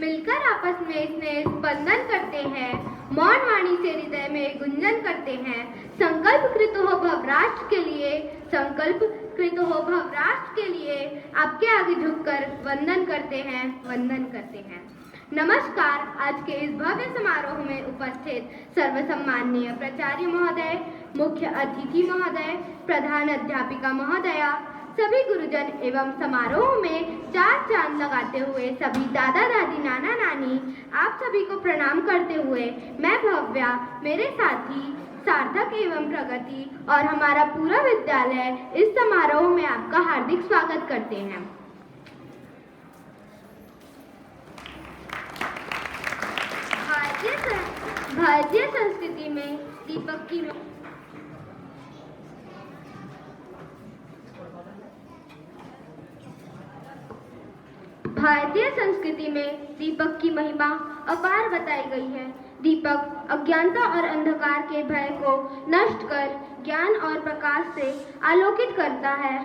मिलकर आपस में स्नेह स्पंदन करते हैं, मौन वाणी से हृदय में गुंजन करते हैं। संकल्प कृत हो भव राष्ट्र के लिए, संकल्प कृत हो भव राष्ट्र के लिए आपके आगे झुककर वंदन करते हैं, वंदन करते हैं। नमस्कार। आज के इस भव्य समारोह में उपस्थित सर्वसम्माननीय प्राचार्य महोदय, मुख्य अतिथि महोदय, प्रधान अध्यापिका महोदया, सभी गुरुजन एवं समारोह में चार चांद लगाते हुए सभी दादा दादी नाना नानी, आप सभी को प्रणाम करते हुए मैं भव्या, मेरे साथी सार्थक एवं प्रगति और हमारा पूरा विद्यालय इस समारोह में आपका हार्दिक स्वागत करते हैं। भारतीय संस्कृति में दीपक की भारतीय संस्कृति में दीपक की महिमा अपार बताई गई है। दीपक अज्ञानता और अंधकार के भय को नष्ट कर ज्ञान और प्रकाश से आलोकित करता है।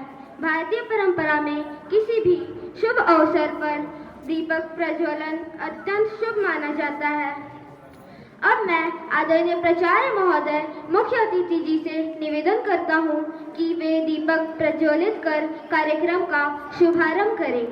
भारतीय परंपरा में किसी भी शुभ अवसर पर दीपक प्रज्वलन अत्यंत शुभ माना जाता है। अब मैं आदरणीय प्राचार्य महोदय, मुख्य अतिथि जी से निवेदन करता हूँ कि वे दीपक प्रज्वलित कर कार्यक्रम का शुभारंभ करें।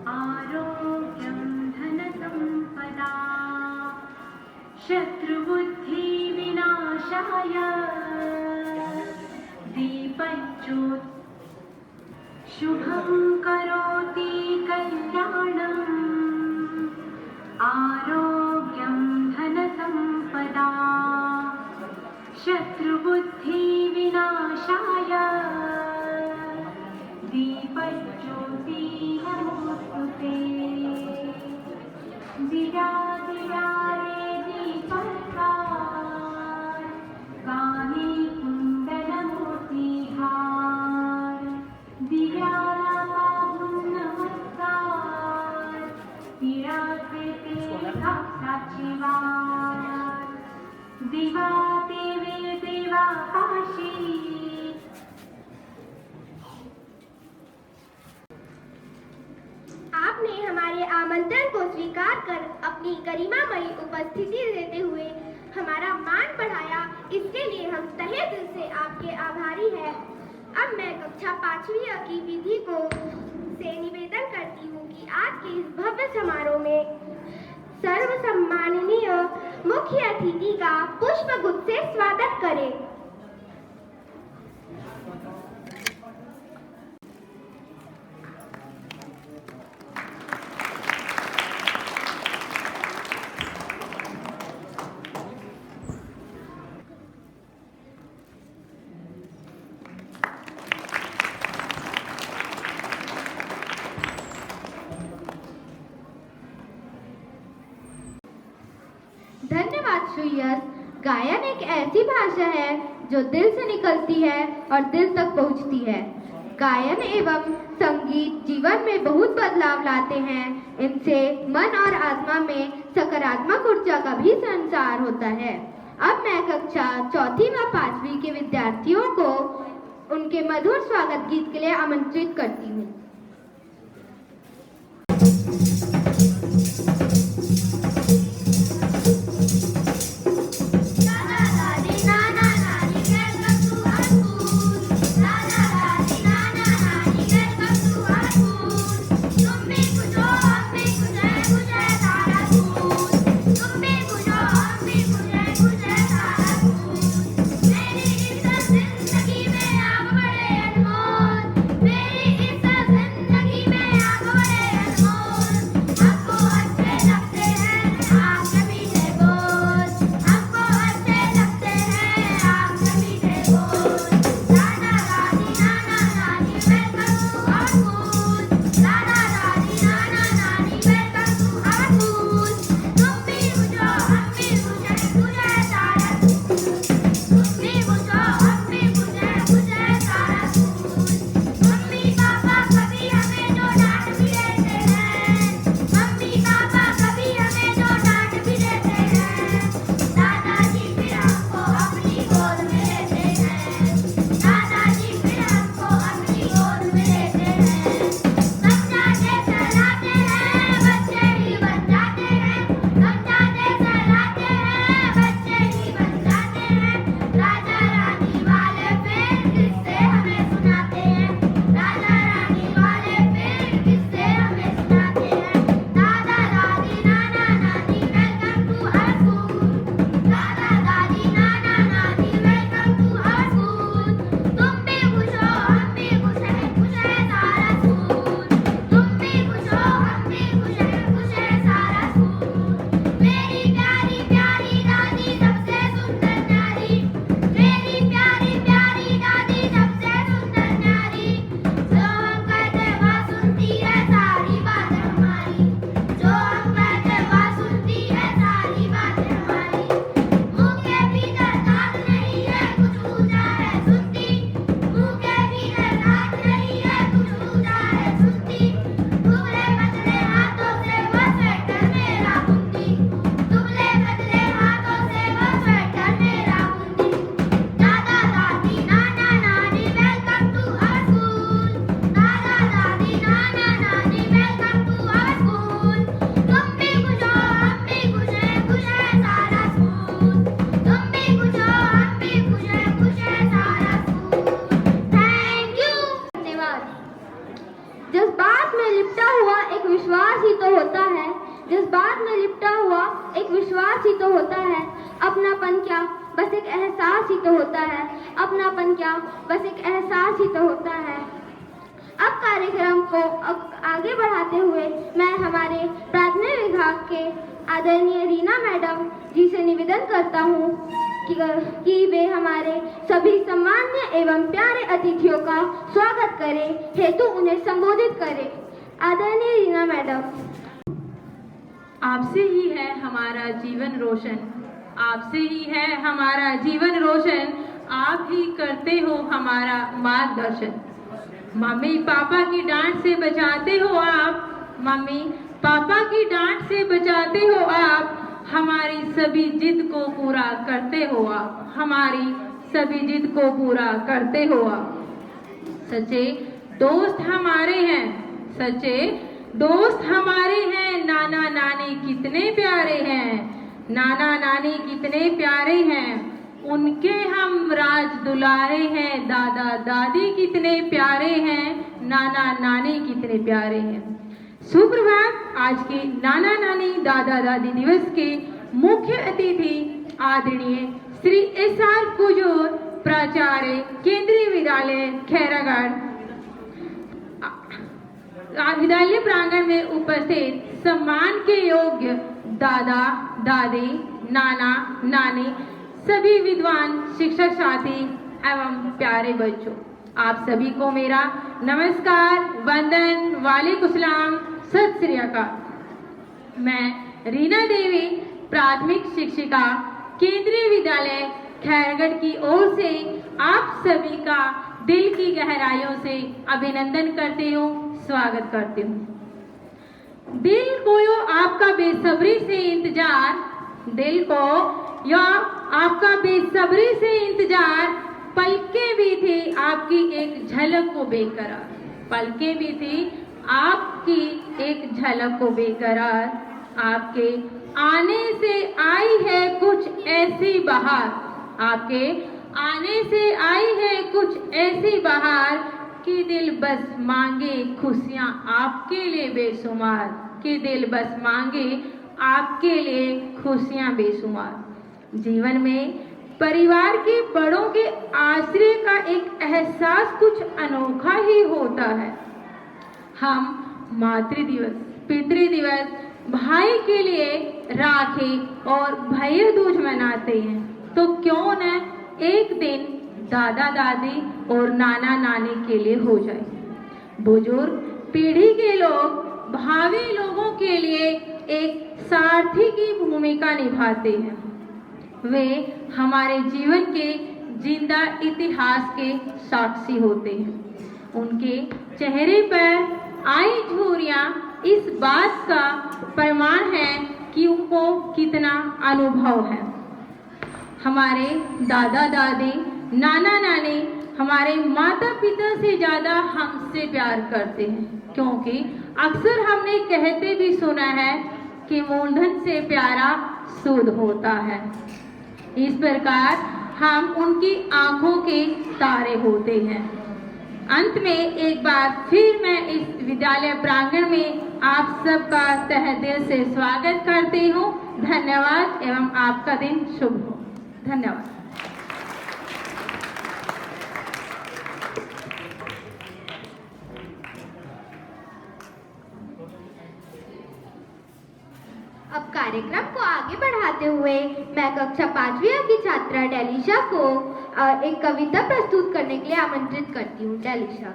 आरोग्यं धनसंपदा शत्रुबुद्धि विनाशाय दीपज्योत् शुभं करोति कल्याणम् आरोग्यं धनसंपदा शत्रुबुद्धि विनाशाय दीपज्योति नमोस्तुते। दिया दिया रे दीपका काने कुंडल मोती हार दिया नमस्कार विराजते साक्षीवार दिवा देवी देवा काशी। आपने हमारे आमंत्रण को स्वीकार कर अपनी गरिमामयी उपस्थिति देते हुए हमारा मान बढ़ाया, इसके लिए हम तहे दिल से आपके आभारी हैं। अब मैं कक्षा 5वीं की विधि को से निवेदन करती हूँ कि आज के इस भव्य समारोह में सर्वसम्माननीय मुख्य अतिथि का पुष्पगुच्छ से स्वागत करें। धन्यवाद श्री यश। गायन एक ऐसी भाषा है जो दिल से निकलती है और दिल तक पहुंचती है। गायन एवं संगीत जीवन में बहुत बदलाव लाते हैं। इनसे मन और आत्मा में सकारात्मक ऊर्जा का भी संचार होता है। अब मैं कक्षा 4वीं व 5वीं के विद्यार्थियों को उनके मधुर स्वागत गीत के लिए आमंत्रित करती हूँ। मेरी इस जिंदगी में आप बड़े अनमोल। जज्बात में लिपटा हुआ एक विश्वास ही तो होता है। अपनापन क्या, बस एक एहसास ही तो होता है। अपनापन क्या, बस एक एहसास ही तो होता है। अब कार्यक्रम को आगे बढ़ाते हुए मैं हमारे प्राथमिक विभाग के आदरणीय रीना मैडम जी से निवेदन करता हूँ कि वे हमारे सभी सम्मान्य एवं प्यारे अतिथियों का स्वागत करें हेतु उन्हें संबोधित करें। आदरणीय रीना मैडम। आपसे ही है हमारा जीवन रोशन, आपसे ही है हमारा जीवन रोशन, आप ही करते हो हमारा मार्गदर्शन। मम्मी पापा की डांट से बचाते हो आप, मम्मी पापा की डांट से बचाते हो आप, हमारी सभी जिद को पूरा करते हो आप, हमारी सभी जिद को पूरा करते हो आप। सच्चे दोस्त हमारे हैं, सच्चे दोस्त हमारे हैं, नाना नानी कितने प्यारे हैं, नाना नानी कितने प्यारे हैं, उनके हम राज दुलारे हैं, दादा दादी कितने प्यारे हैं, नाना नानी कितने प्यारे हैं। सुप्रभात। आज के नाना नानी दादा दादी दिवस के मुख्य अतिथि आदरणीय श्री SR कुजूर, प्राचार्य केंद्रीय विद्यालय खैरागढ़ विद्यालय प्रांगण में उपस्थित सम्मान के योग्य दादा दादी नाना नानी, सभी विद्वान शिक्षक साथी एवं प्यारे बच्चों, आप सभी को मेरा नमस्कार, वंदन, वालेकुम सलाम, सत श्री अकाल। मैं रीना देवी, प्राथमिक शिक्षिका, केंद्रीय विद्यालय खैरगढ़ की ओर से आप सभी का दिल की गहराइयों से अभिनंदन करती हूँ, स्वागत करती हूँ। दिल को यो आपका बेसब्री से इंतजार, दिल को या आपका बेसब्री से इंतजार, पलकें भी थी आपकी एक झलक को बेकरार, पलकें भी थी आपकी एक झलक को बेकरार, आपके आने से आई है कुछ ऐसी बहार, आपके आने से आई है कुछ ऐसी बहार कि दिल बस मांगे खुशियाँ आपके लिए बेशुमार, कि दिल बस मांगे आपके लिए खुशियाँ बेशुमार। जीवन में परिवार के बड़ों के आश्रय का एक एहसास कुछ अनोखा ही होता है। हम मातृ दिवस, पितृ दिवस, भाई के लिए राखी और भैया दूज मनाते हैं, तो क्यों न एक दिन दादा दादी और नाना नानी के लिए हो जाए। बुजुर्ग पीढ़ी के लोग भावी लोगों के लिए एक सारथी की भूमिका निभाते हैं। वे हमारे जीवन के जिंदा इतिहास के साक्षी होते हैं। उनके चेहरे पर आई झुर्रियां इस बात का प्रमाण है कि उनको कितना अनुभव है। हमारे दादा दादी नाना नानी हमारे माता पिता से ज़्यादा हमसे प्यार करते हैं, क्योंकि अक्सर हमने कहते भी सुना है कि मूलधन से प्यारा सूद होता है। इस प्रकार हम उनकी आंखों के तारे होते हैं। अंत में एक बार फिर मैं इस विद्यालय प्रांगण में आप सबका तहे दिल से स्वागत करती हूँ। धन्यवाद एवं आपका दिन शुभ हो। धन्यवाद। अब कार्यक्रम को आगे बढ़ाते हुए मैं कक्षा 5वीं की छात्रा डेलिशा को एक कविता प्रस्तुत करने के लिए आमंत्रित करती हूँ। डेलिशा।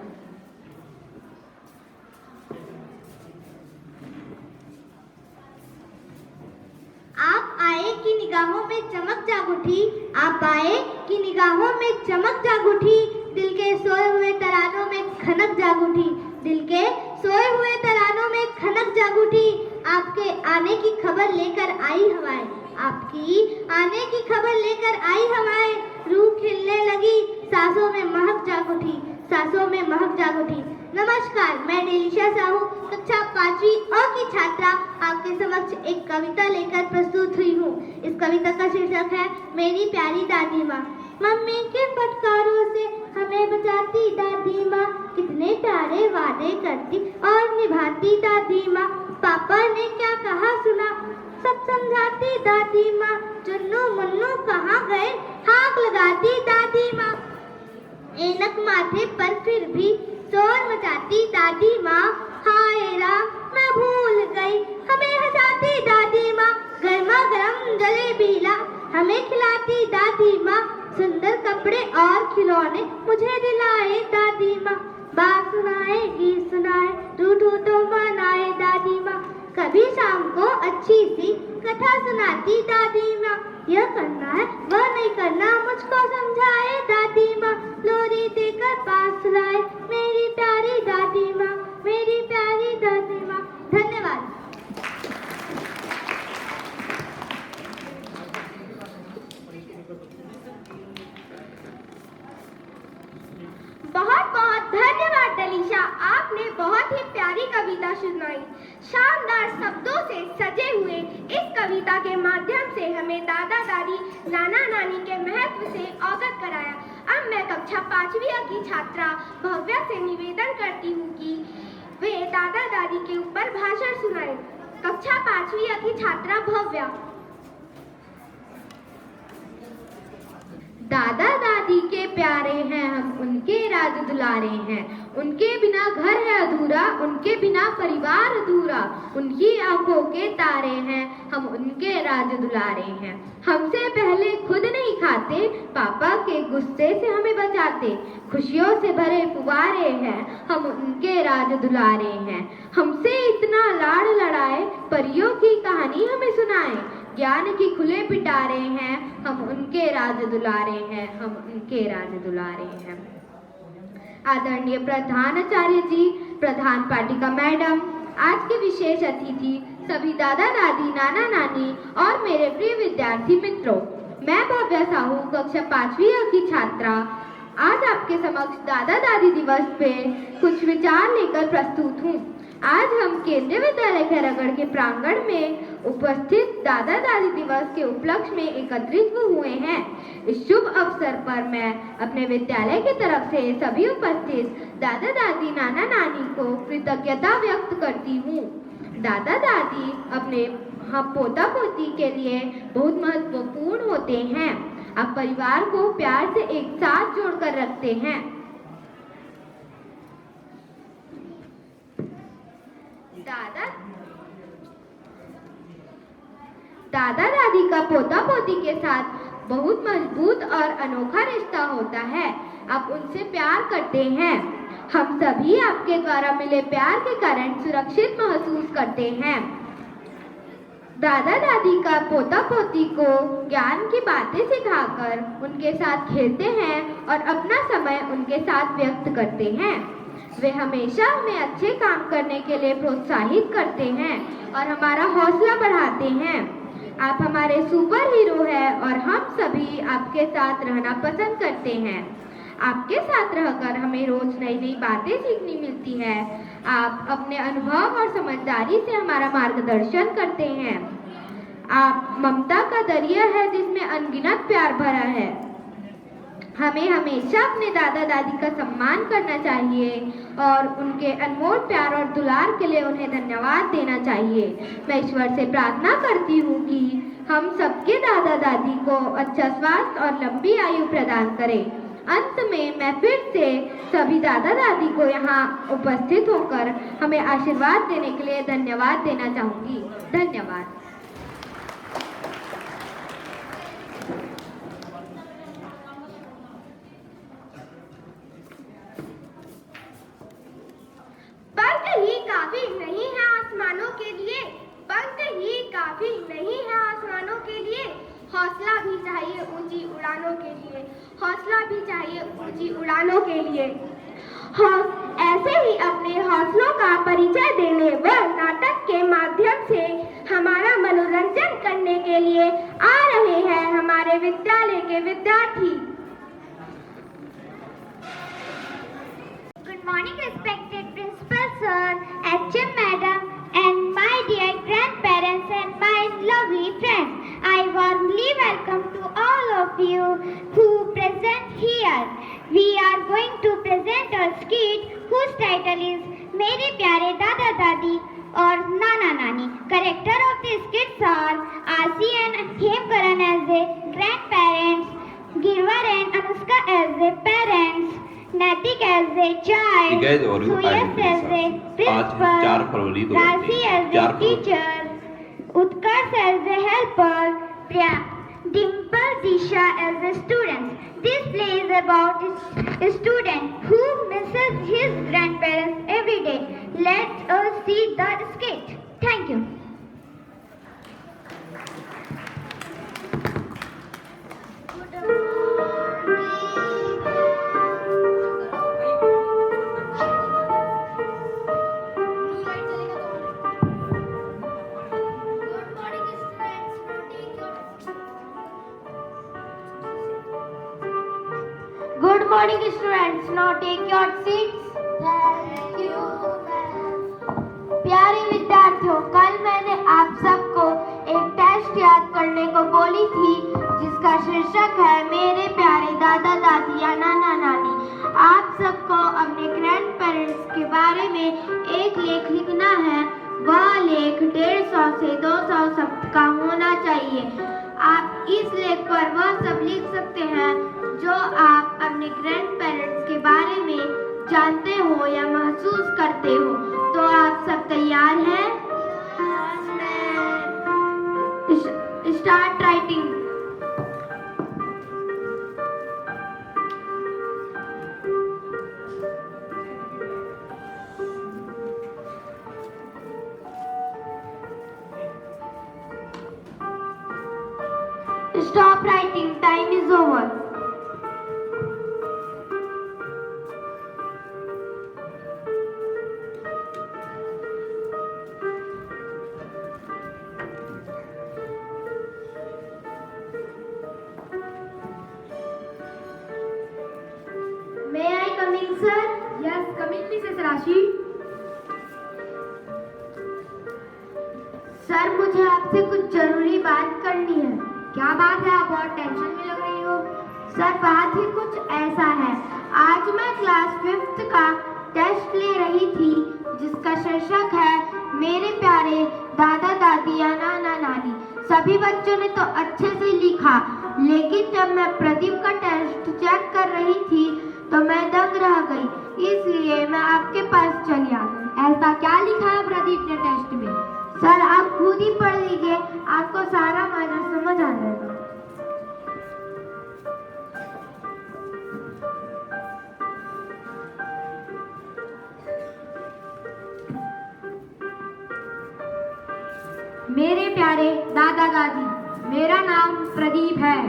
आप आए कि निगाहों में चमक जाग उठी, आप आए कि निगाहों में चमक जाग उठी, दिल के सोए हुए तरानों में खनक जाग उठी, दिल के सोए हुए तरानों में खनक जाग उठी। आपके आने की खबर लेकर आई हवाएं, आपकी आने की खबर लेकर आई हवाएं, रूह खिलने लगी, सांसों में महक जाग उठी, सांसों में महक जाग उठी। नमस्कार, मैं डेलिशा साहू, कक्षा 5वीं की छात्रा आपके समक्ष एक कविता लेकर प्रस्तुत हुई हूँ। इस कविता का शीर्षक है मेरी प्यारी दादी माँ। मम्मी के फटकारों से हमें बचाती दादी माँ, कितने प्यारे वादे करती और निभाती दादी माँ। पापा ने क्या कहा दादी माँ, चुन्नू मुन्नू कहाँ गए, हाँक लगाती दादी माँ। ऐनक माथे पर फिर भी शोर मचाती दादी माँ, हाय राम मैं भूल गई, हमें हंसाती दादी माँ। गर्मा गर्म जलेबी ला हमें खिलाती दादी माँ, सुंदर कपड़े और खिलौने मुझे दिलाए दादी माँ। बात सुनाए गीत सुनाए, रूठो तो मनाए दादी माँ। कभी शाम को अच्छी सी कथा सुनाती दादी माँ। यह करना है वह नहीं करना मुझको समझाए दादी माँ। लोरी देकर पास लाए मेरी प्यारी दादी माँ, मेरी प्यारी दादी माँ। धन्यवाद। बहुत बहुत धन्यवाद डलीशा, आपने बहुत ही प्यारी कविता सुनाई। शानदार शब्दों से सजे हुए इस कविता के माध्यम से हमें दादा दादी नाना नानी के महत्व से अवगत कराया। अब मैं कक्षा 5वीं की छात्रा भव्या से निवेदन करती हूँ कि वे दादा दादी के ऊपर भाषण सुनाए। कक्षा 5वीं की छात्रा भव्या। दादा दादी के प्यारे हैं हम, उनके राज दुलारे हैं। उनके बिना घर है अधूरा, उनके बिना परिवार अधूरा। उनकी आंखों के तारे हैं हम, उनके राज दुलारे हैं। हमसे पहले खुद नहीं खाते, पापा के गुस्से से हमें बचाते। खुशियों से भरे फुवारे हैं हम, उनके राज दुलारे हैं। हमसे इतना लाड़ लड़ाए, परियों की कहानी हमें सुनाए। ज्ञान की खुले पिटारे हैं हम, उनके राज दुलारे हैं, हम उनके राज दुलारे हैं। आदरणीय प्रधानाचार्य जी, प्रधान पाठिका मैडम, आज के विशेष अतिथि, सभी दादा दादी नाना नानी और मेरे प्रिय विद्यार्थी मित्रों, मैं भव्या साहू कक्षा 5वीं की छात्रा आज आपके समक्ष दादा दादी दिवस पे कुछ विचार लेकर प्रस्तुत हूँ। आज हम केंद्रीय विद्यालय खैरागढ़ के प्रांगण में उपस्थित दादा दादी दिवस के उपलक्ष्य में एकत्रित हुए हैं। इस शुभ अवसर पर मैं अपने विद्यालय की तरफ से सभी उपस्थित दादा दादी नाना नानी को कृतज्ञता व्यक्त करती हूँ। दादा दादी अपने पोता पोती के लिए बहुत महत्वपूर्ण होते हैं। आप परिवार को प्यार से एक साथ जोड़कर रखते हैं। दादा दादी का पोता पोती के साथ बहुत मजबूत और अनोखा रिश्ता होता है। आप उनसे प्यार करते हैं। हम सभी आपके द्वारा मिले प्यार के कारण सुरक्षित महसूस करते हैं। दादा दादी का पोता पोती को ज्ञान की बातें सिखाकर उनके साथ खेलते हैं और अपना समय उनके साथ व्यक्त करते हैं। वे हमेशा हमें अच्छे काम करने के लिए प्रोत्साहित करते हैं और हमारा हौसला बढ़ाते हैं। आप हमारे सुपर हीरो हैं और हम सभी आपके साथ रहना पसंद करते हैं। आपके साथ रहकर हमें रोज नई नई बातें सीखनी मिलती है। आप अपने अनुभव और समझदारी से हमारा मार्गदर्शन करते हैं। आप ममता का दरिया है जिसमें अनगिनत प्यार भरा है। हमें हमेशा अपने दादा दादी का सम्मान करना चाहिए और उनके अनमोल प्यार और दुलार के लिए उन्हें धन्यवाद देना चाहिए। मैं ईश्वर से प्रार्थना करती हूँ कि हम सबके दादा दादी को अच्छा स्वास्थ्य और लंबी आयु प्रदान करें। अंत में मैं फिर से सभी दादा दादी को यहाँ उपस्थित होकर हमें आशीर्वाद देने के लिए धन्यवाद देना चाहूँगी। धन्यवाद। पंख ही काफी नहीं है आसमानों के लिए, पंख ही काफी नहीं है आसमानों के लिए। हौसला भी चाहिए ऊंची उड़ानों के लिए, हौसला भी चाहिए ऊंची उड़ानों के लिए। ऐसे ही अपने हौसलों का परिचय देने व नाटक के माध्यम से हमारा मनोरंजन करने के लिए आ रहे हैं हमारे विद्यालय के विद्यार्थी। Good morning respected principal sir, HM madam and my dear grandparents and my lovely friends. I warmly welcome to all of you who present here. We are going to present a skit whose title is मेरे प्यारे दादा दादी और नाना नानी. Character of the skits are Asi and Hemkaran as a grandparents, Girwar and Anushka as a parents, Naitik as a child, ठीक है, और Suyas as a आज 4 principal, February Rasi as 4 a teacher, Utkarsh as a helper, Dimple Disha as a student. This play is about a student who misses his grandparents every day. Let us see the skit. Thank you. Good morning, students. Now take your seats. Thank you, प्यारे विद्यार्थियों, कल मैंने आप सबको एक test याद करने को बोली थी जिसका शीर्षक है मेरे प्यारे दादा दादी या नाना नानी। आप सबको अपने ग्रैंड पेरेंट्स के बारे में एक लेख लिखना है। वह लेख 150 से 200 शब्द का होना चाहिए। आप इस लेख पर वह सब लिख सकते हैं जो आप अपने ग्रैंड पेरेंट्स के बारे में जानते हो या महसूस करते हो। तो आप सब तैयार हैं? Start writing. Stop writing. Time is over. May I come in, sir? Yes, come in, Mrs. Rashi. Sir, मुझे आपसे कुछ जरूरी बात करनी है। क्या बात है? आप बहुत टेंशन में लग रही हो। सर, बात ही कुछ ऐसा है। आज मैं क्लास 5th का टेस्ट ले रही थी जिसका शीर्षक है मेरे प्यारे दादा दादी या नाना नानी। सभी बच्चों ने तो अच्छे से लिखा, लेकिन जब मैं प्रदीप का टेस्ट चेक कर रही थी तो मैं दंग रह गई, इसलिए मैं आपके पास चली आ गई। ऐसा क्या लिखा है प्रदीप ने टेस्ट में? सर, आप खुद ही पढ़ लीजिए, आपको सारा मायना समझ आ जाएगा। मेरे प्यारे दादा दादी, मेरा नाम प्रदीप है।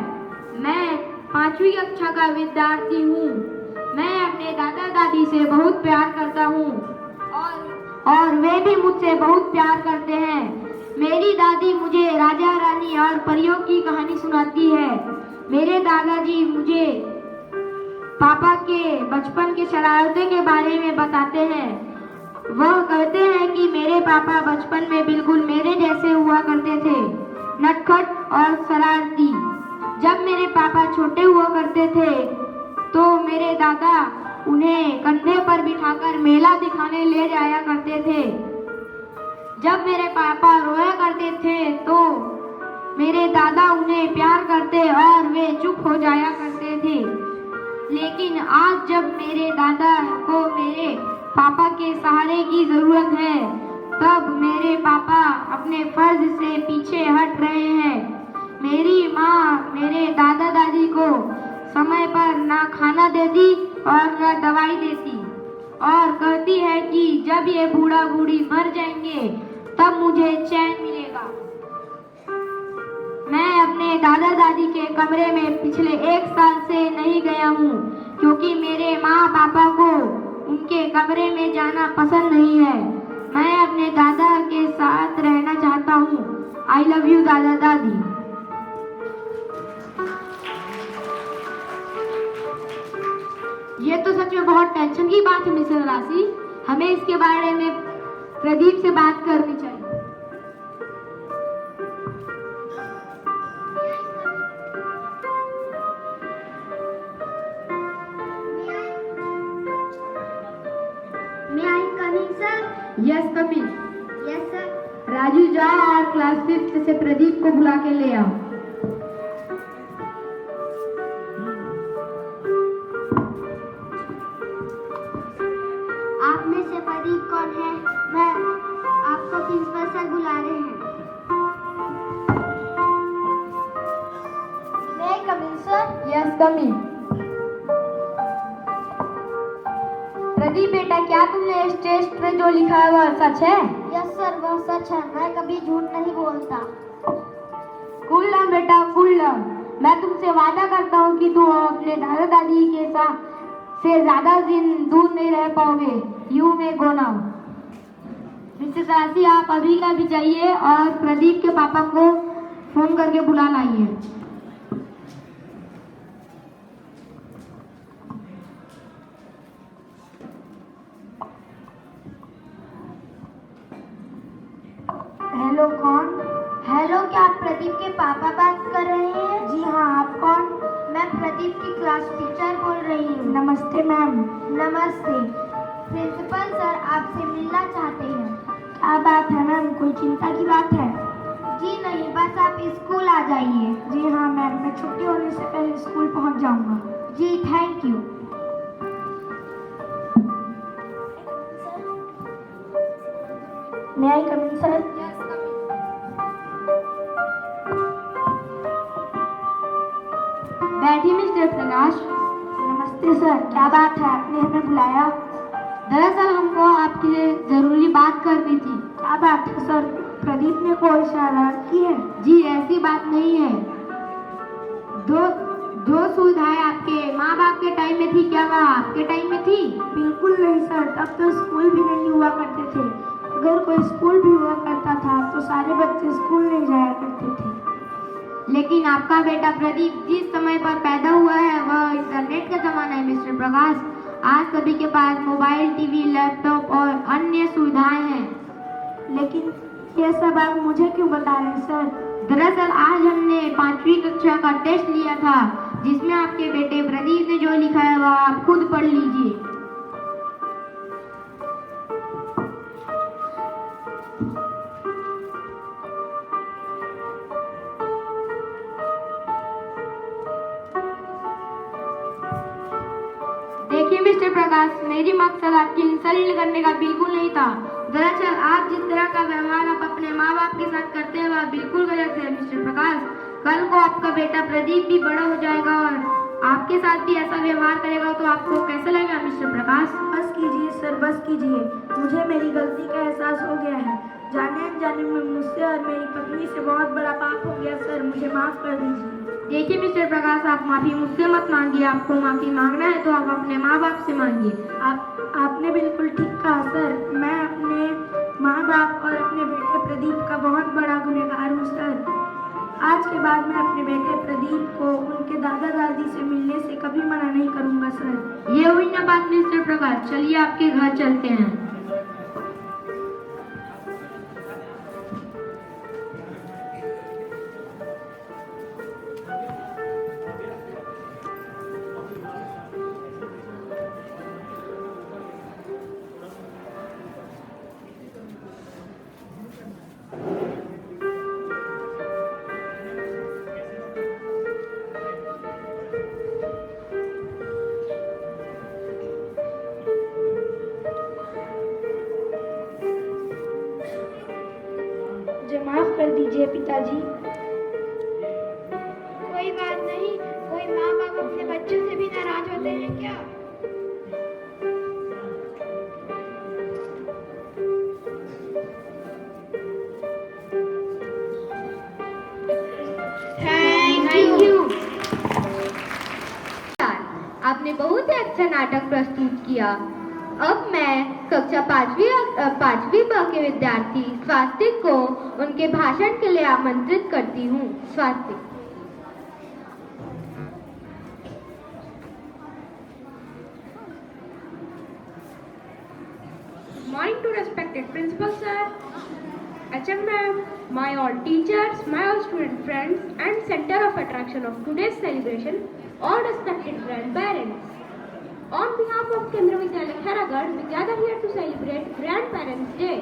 मैं 5वीं कक्षा का विद्यार्थी हूँ। मैं अपने दादा दादी से बहुत प्यार करता हूँ और वे भी मुझसे बहुत प्यार करते हैं। मेरी दादी मुझे राजा रानी और परियों की कहानी सुनाती है। मेरे दादाजी मुझे पापा के बचपन के शरारतें के बारे में बताते हैं। वह कहते हैं कि मेरे पापा बचपन में बिल्कुल मेरे जैसे हुआ करते थे, नटखट और शरारती। जब मेरे पापा छोटे हुआ करते थे तो मेरे दादा उन्हें कंधे पर बिठाकर मेला दिखाने ले जाया करते थे। जब मेरे पापा रोया करते थे तो मेरे दादा उन्हें प्यार करते और वे चुप हो जाया करते थे। लेकिन आज जब मेरे दादा को मेरे पापा के सहारे की जरूरत है, तब मेरे पापा अपने फर्ज से पीछे हट रहे हैं। मेरी माँ मेरे दादा दादी को समय पर ना खाना देती और ना दवाई देती और कहती है कि जब ये बूढ़ा बूढ़ी मर जाएंगे तब मुझे चैन मिलेगा। मैं अपने दादा दादी के कमरे में पिछले 1 साल से नहीं गया हूँ क्योंकि मेरे माँ पापा को उनके कमरे में जाना पसंद नहीं है। मैं अपने दादा के साथ रहना चाहता हूँ। आई लव यू दादा दादी। ये तो सच में बहुत टेंशन की बात है मिसेस राशि। हमें इसके बारे में प्रदीप से बात करनी चाहिए। May I come in, sir? Yes, come in. Yes, sir. Raju, जाओ और क्लास 5th से प्रदीप को बुला के ले आओ। कमी। प्रदीप बेटा, क्या तुमने इस टेस्ट में जो लिखा है वह सच है? यस सर, वह सच है। मैं कभी झूठ नहीं बोलता। कूल डाउन बेटा, कूल डाउन। मैं तुमसे वादा करता हूँ कि तुम अपने दादा दादी के साथ से ज्यादा दिन दूर नहीं रह पाओगे। You may go now. Mister Sasi, आप अभी का भी जाइए और प्रदीप के पापा को फोन करके बुला लाइए। हेलो, कौन? हेलो, क्या आप प्रदीप के पापा बात कर रहे हैं? जी हाँ, आप कौन? मैं प्रदीप की क्लास टीचर बोल रही हूँ। नमस्ते मैम। नमस्ते। प्रिंसिपल सर आपसे मिलना चाहते हैं। क्या बात है मैम, कोई चिंता की बात है? जी नहीं, बस आप स्कूल आ जाइए। जी हाँ मैम, मैं छुट्टी होने से पहले स्कूल पहुंच जाऊंगा। जी, thank you. May I come in sir? बैठिए मिस्टर प्रकाश। नमस्ते सर, क्या बात है, आपने हमें बुलाया? दरअसल हमको आपके जरूरी बात करनी थी। क्या बात है सर? प्रदीप ने कोई शरारत की है? जी ऐसी बात नहीं है। जो सुविधाएं आपके माँ बाप के टाइम में थी, क्या वह आपके टाइम में थी? बिल्कुल नहीं सर, तब तो स्कूल भी नहीं हुआ करते थे। अगर कोई स्कूल भी हुआ करता था तो सारे बच्चे स्कूल नहीं जाया करते थे। लेकिन आपका बेटा प्रदीप जिस समय पर पैदा हुआ है वह इंटरनेट का जमाना है मिस्टर प्रकाश। आज सभी के पास मोबाइल, टीवी, लैपटॉप और अन्य सुविधाएं हैं। लेकिन ये सब आप मुझे क्यों बता रहे हैं सर? दरअसल आज हमने 5वीं कक्षा का टेस्ट लिया था, जिसमें आपके बेटे प्रदीप ने जो लिखा है वह आप खुद पढ़ लीजिए। देखिए मिस्टर प्रकाश, मेरी मकसद आपकी इंसल्ट करने का बिल्कुल नहीं था। दरअसल आज जिस तरह का व्यवहार आप अपने माँ बाप के साथ करते हैं वह बिल्कुल गलत है मिस्टर प्रकाश। कल को आपका बेटा प्रदीप भी बड़ा हो जाएगा और आपके साथ भी ऐसा व्यवहार करेगा तो आपको कैसा लगेगा मिस्टर प्रकाश? बस कीजिए सर, बस कीजिए। मुझे मेरी गलती का एहसास हो गया है। जाने अनजाने में मुझसे और मेरी पत्नी से बहुत बड़ा पाप हो गया सर, मुझे माफ कर दीजिए। देखिए मिस्टर प्रकाश, आप माफी मुझसे मत मांगिए। आपको माफी मांगना है तो आप अपने माँ बाप से मांगिए। आपने बिल्कुल ठीक कहा सर। मैं अपने माँ बाप और अपने बेटे प्रदीप का बहुत बड़ा गुनहगार हूँ सर। आज के बाद मैं अपने बेटे प्रदीप को उनके दादा दादी से मिलने से कभी मना नहीं करूँगा सर। ये हुई ना बात मिस्टर प्रकाश, चलिए आपके घर चलते हैं। मुझे माफ कर दीजिए पिताजी। कोई बात नहीं, कोई माँ बाप अपने बच्चों से भी नाराज होते हैं क्या? Thank you. आपने बहुत ही अच्छा नाटक प्रस्तुत किया। अब मैं कक्षा 5वीं ब के विद्यार्थी स्वास्तिक को उनके भाषण के लिए आमंत्रित करती हूँ। स्वास्तिक। Morning to respected principal sir, HM ma'am, my all teachers, my all student friends, and center of attraction of today's celebration, all respected grandparents. On behalf of Kendra Vidyalaya Kheragarh, we gather here to celebrate Grandparents' Day.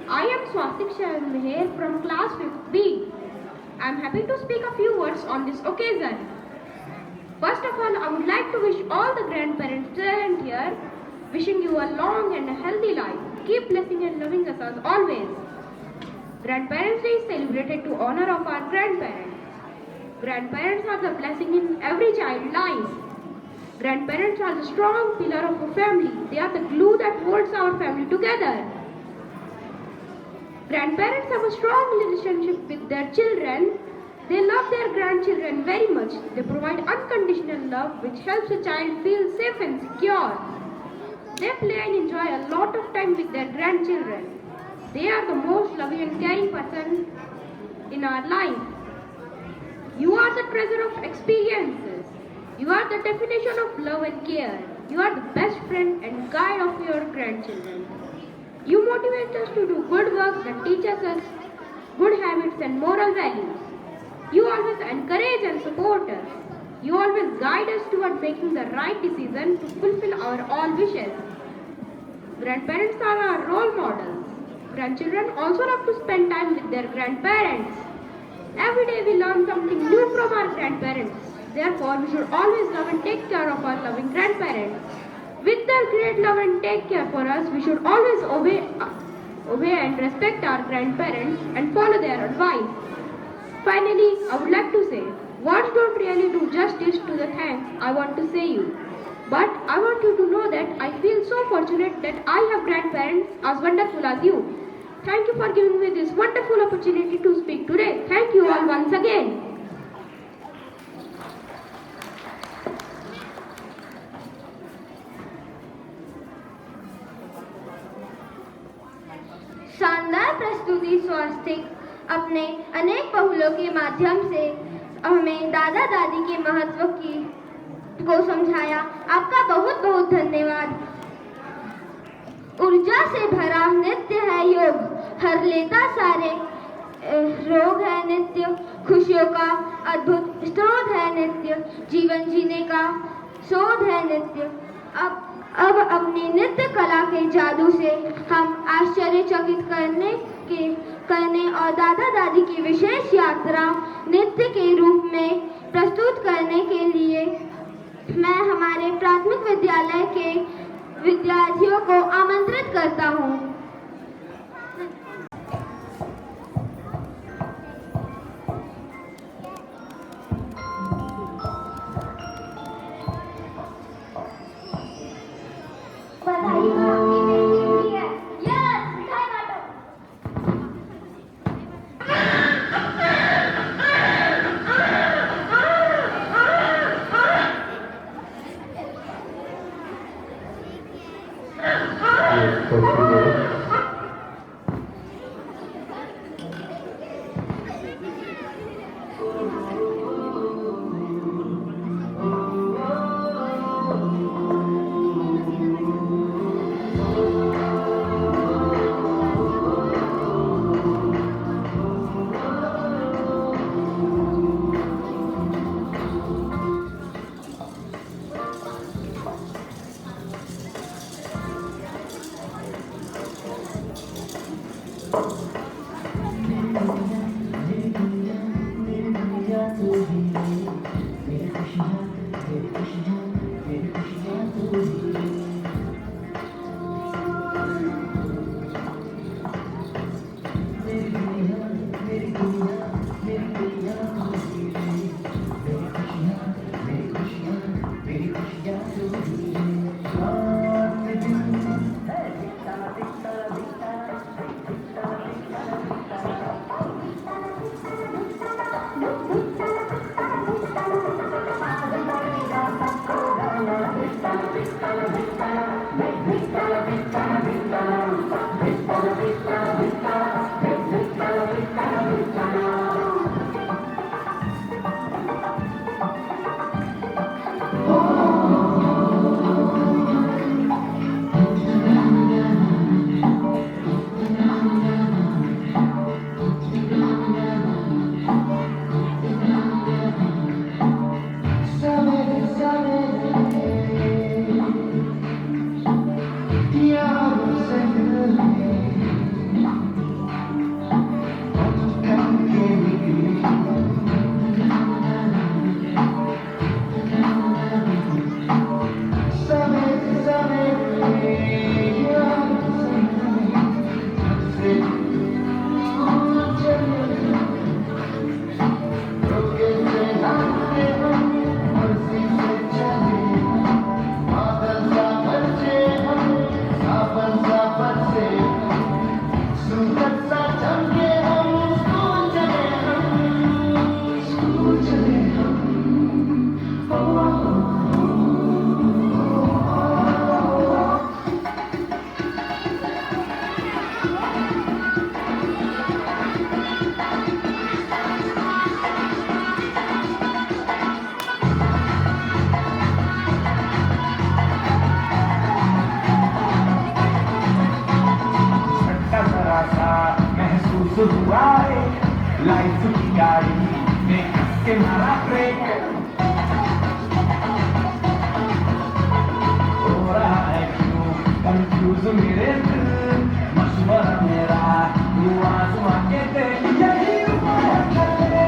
I am Swastik Sharan Meher from class 5th B. I am happy to speak a few words on this occasion. First of all, I would like to wish all the grandparents present here, wishing you a long and a healthy life. Keep blessing and loving us as always. Grandparents' Day is celebrated to honor of our grandparents. Grandparents are the blessing in every child's life. Grandparents are the strong pillar of a family. They are the glue that holds our family together. Grandparents have a strong relationship with their children. They love their grandchildren very much. They provide unconditional love which helps a child feel safe and secure. They play and enjoy a lot of time with their grandchildren. They are the most loving and caring person in our life. You are the treasure of experiences. You are the definition of love and care. You are the best friend and guide of your grandchildren. You motivate us to do good work that teaches us good habits and moral values. You always encourage and support us. You always guide us toward making the right decision to fulfill our all wishes. Grandparents are our role models. Grandchildren also love to spend time with their grandparents. Every day we learn something new from our grandparents. Therefore, we should always love and take care of our loving grandparents. With their great love and take care for us, we should always obey and respect our grandparents and follow their advice. Finally, I would like to say, words don't really do justice to the thanks I want to say you. But I want you to know that I feel so fortunate that I have grandparents as wonderful as you. Thank you for giving me this wonderful opportunity to speak today. Thank you all once again. शानदार प्रस्तुति स्वास्थ्यिक अपने अनेक पहलुओं के माध्यम से हमें दादा दादी के महत्व को समझाया। आपका बहुत बहुत धन्यवाद। ऊर्जा से भरा नृत्य है योग, हर लेता सारे रोग है नृत्य, खुशियों का अद्भुत स्रोत है नृत्य, जीवन जीने का शोध है नृत्य। अब अपनी नृत्य कला के जादू से हम आश्चर्यचकित करने और दादा दादी की विशेष यात्रा नृत्य के रूप में प्रस्तुत करने के लिए मैं हमारे प्राथमिक विद्यालय के विद्यार्थियों को आमंत्रित करता हूँ। हुआ है लाइफ की गाड़ी में कस के मारा ब्रेक हो रहा है क्यों कंफ्यूज मेरे दिल मशवरा मेरा तू आसमां के देख यही उम्र कर ले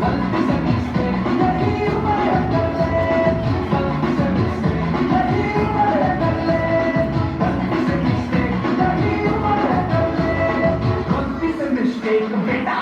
गलती से मिस्टेक यही उम्र कर ले गलती से मिस्टेक यही उम्र कर ले गलती से मिस्टेक यही उम्र कर ले गलती से मिस्टेक बेटा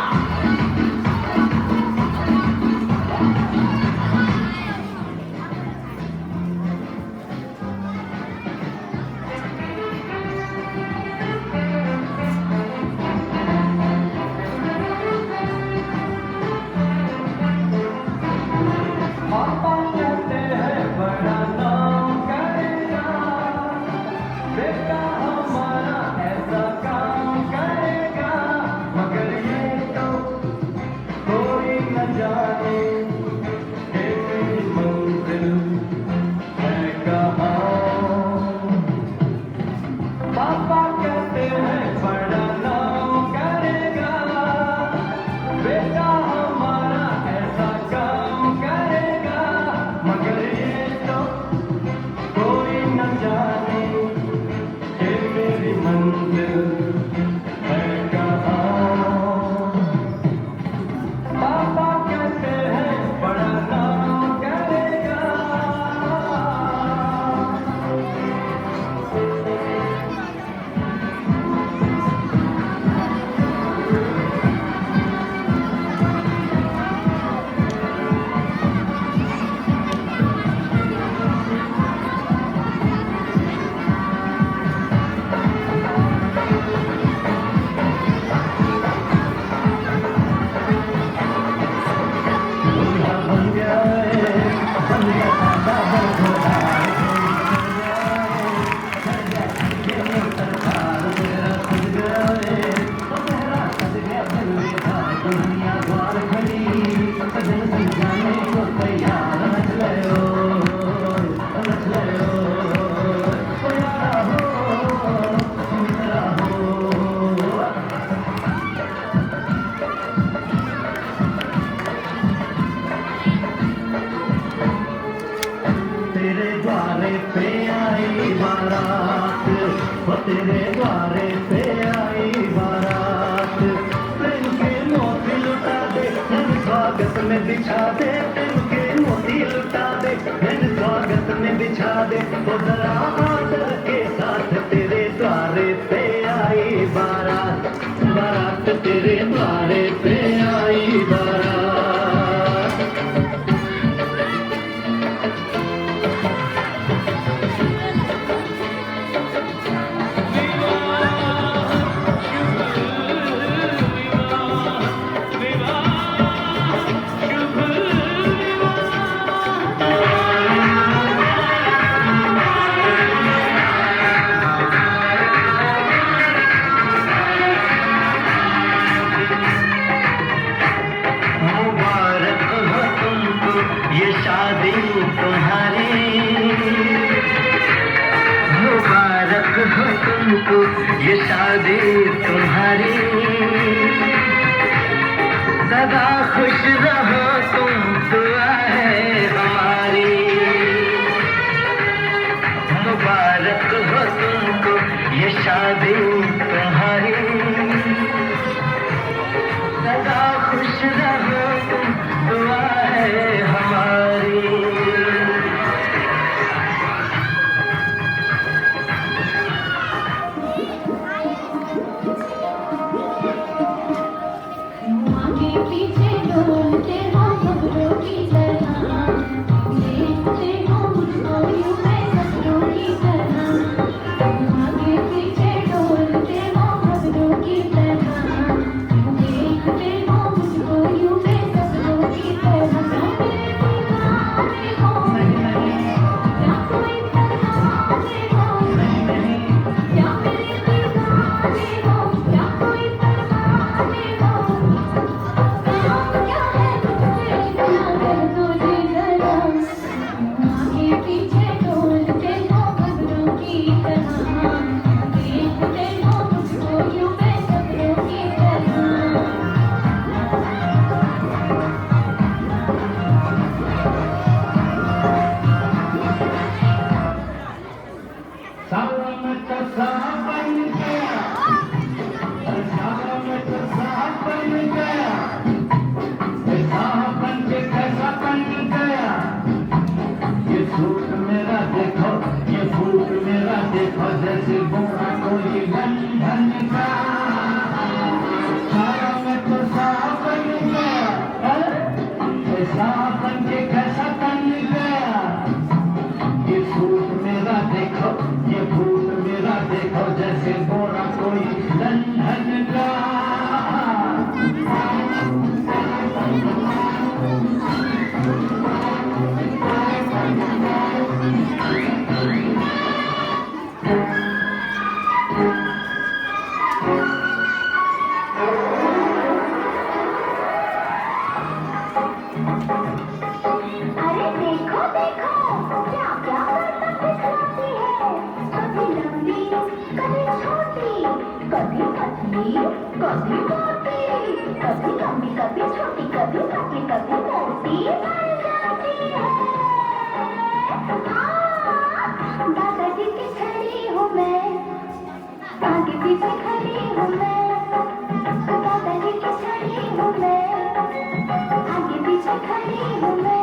पापा कहते हैं बड़ा नाम करेगा बेटा हमारा ऐसा काम करेगा मगर ये तो कोई न जाने कि मेरी मंजिल है कहाँ पापा कहते हैं बड़ा नाम करेगा बेटा हमारा ऐसा काम करेगा मगर ये तो कोई न जाने कि मेरी मंजिल है कहाँ पापा कहते हैं बड़ा नाम करेगा बन गया दादा बरखोदा सरकार मेरा खुद गया तेरा सज गया दिल बेटा दुनिया द्वार खड़ी दिल समझाने को तैयार नच ले ओ यारा हो मेरा हो तेरे द्वारे पे आई बारात वो तेरे द्वारे पे आई बारात प्रेम के मोती लुटा दे मेरे स्वागत में बिछा दे प्रेम के मोती लुटा दे मेरे स्वागत में बिछा दे वो जरा आदर के साथ तेरे द्वारे पे आई बारात बारात तेरे द्वारे पे आई बारात मुबारक हो तुमको ये शादी तुम्हारी मुबारक हो तुमको ये शादी तुम्हारी सदा खुश रहो तुम दुआ है हमारी मुबारक हो तुमको ये शादी तुम्हारी सदा खुश रहो तुम दुआ है हमारी आगे पीछे डोलते हो खबरों की तरह देखते हो मुझको यूं मैं सपनों की तरह आगे पीछे डोलते हो खबरों की तरह देखते हो मुझको यूं मैं सपनों की तरह क्या कोई परवाने हो क्या मेरे दीवाने हो क्या कोई परवाने हो क्या है कभी मोटी, कभी लंबी, कभी छोटी, कभी पतली, कभी मोटी बन जाती है। दादाजी की छड़ी हूँ मैं, आगे पीछे खड़ी हूँ मैं। दादाजी की छड़ी हूँ मैं, आगे पीछे खड़ी हूँ मैं।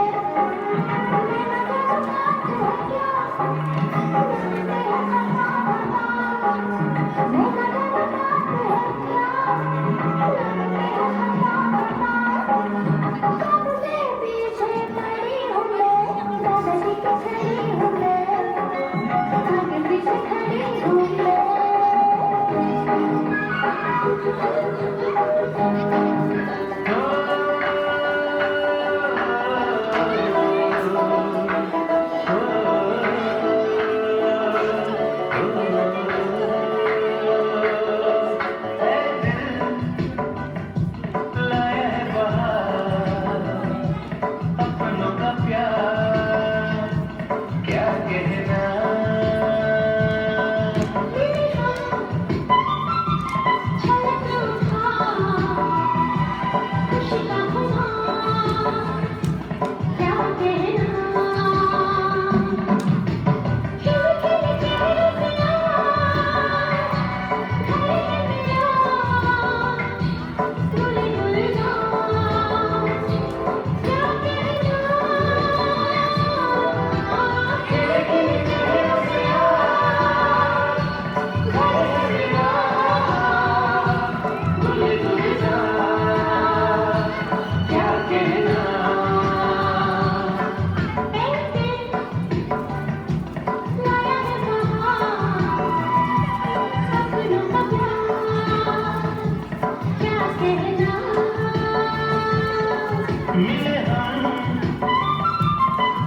मिले हम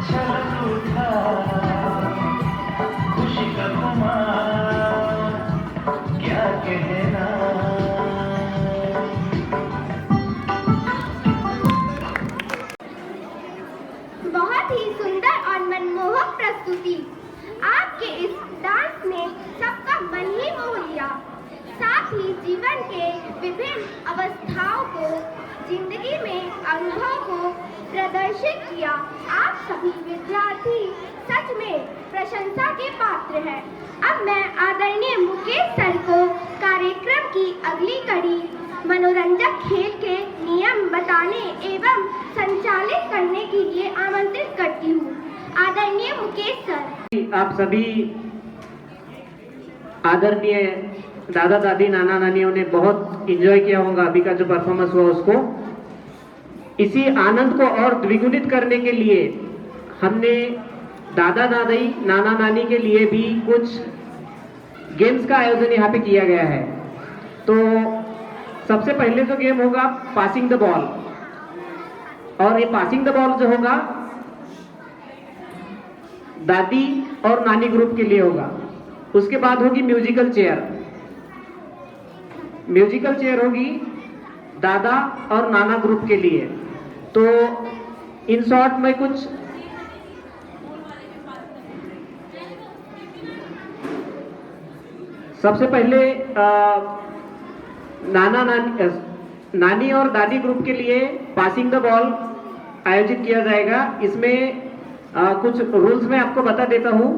छलक उठा खुशी का खुमार क्या कहना। बहुत ही सुंदर और मनमोहक प्रस्तुति। आपके इस डांस ने सबका मन ही मोह लिया। साथ ही जीवन के विभिन्न अवस्थाओं को, जिंदगी में अनुभव को प्रदर्शित किया। आप सभी विद्यार्थी सच में प्रशंसा के पात्र हैं। अब मैं आदरणीय मुकेश सर को कार्यक्रम की अगली कड़ी मनोरंजक खेल के नियम बताने एवं संचालित करने के लिए आमंत्रित करती हूँ। आदरणीय मुकेश सर। आप सभी आदरणीय दादा दादी नाना नानियों ने बहुत एंजॉय किया होगा अभी का जो परफॉर्मेंस हुआ उसको। इसी आनंद को और द्विगुणित करने के लिए हमने दादा दादी नाना नानी के लिए भी कुछ गेम्स का आयोजन यहाँ पे किया गया है। तो सबसे पहले जो गेम होगा पासिंग द बॉल, और ये पासिंग द बॉल जो होगा दादी और नानी ग्रुप के लिए होगा। उसके बाद होगी म्यूजिकल चेयर। म्यूजिकल चेयर होगी दादा और नाना ग्रुप के लिए। तो इन शॉर्ट में कुछ सबसे पहले नानी और दादी ग्रुप के लिए पासिंग द बॉल आयोजित किया जाएगा। इसमें कुछ रूल्स मैं आपको बता देता हूँ।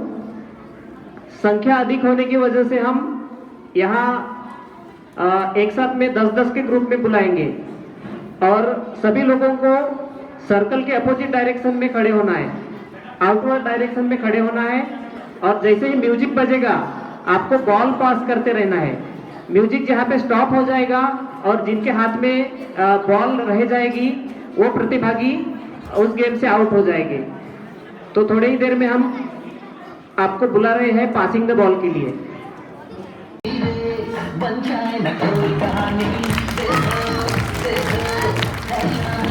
संख्या अधिक होने की वजह से हम यहाँ एक साथ में 10-10 के ग्रुप में बुलाएंगे और सभी लोगों को सर्कल के अपोजिट डायरेक्शन में खड़े होना है, आउटवर्ड डायरेक्शन में खड़े होना है। और जैसे ही म्यूजिक बजेगा आपको बॉल पास करते रहना है। म्यूजिक जहाँ पे स्टॉप हो जाएगा और जिनके हाथ में बॉल रह जाएगी वो प्रतिभागी उस गेम से आउट हो जाएंगे। तो थोड़ी ही देर में हम आपको बुला रहे हैं पासिंग द बॉल के लिए। बन जाए न कोई कहानी,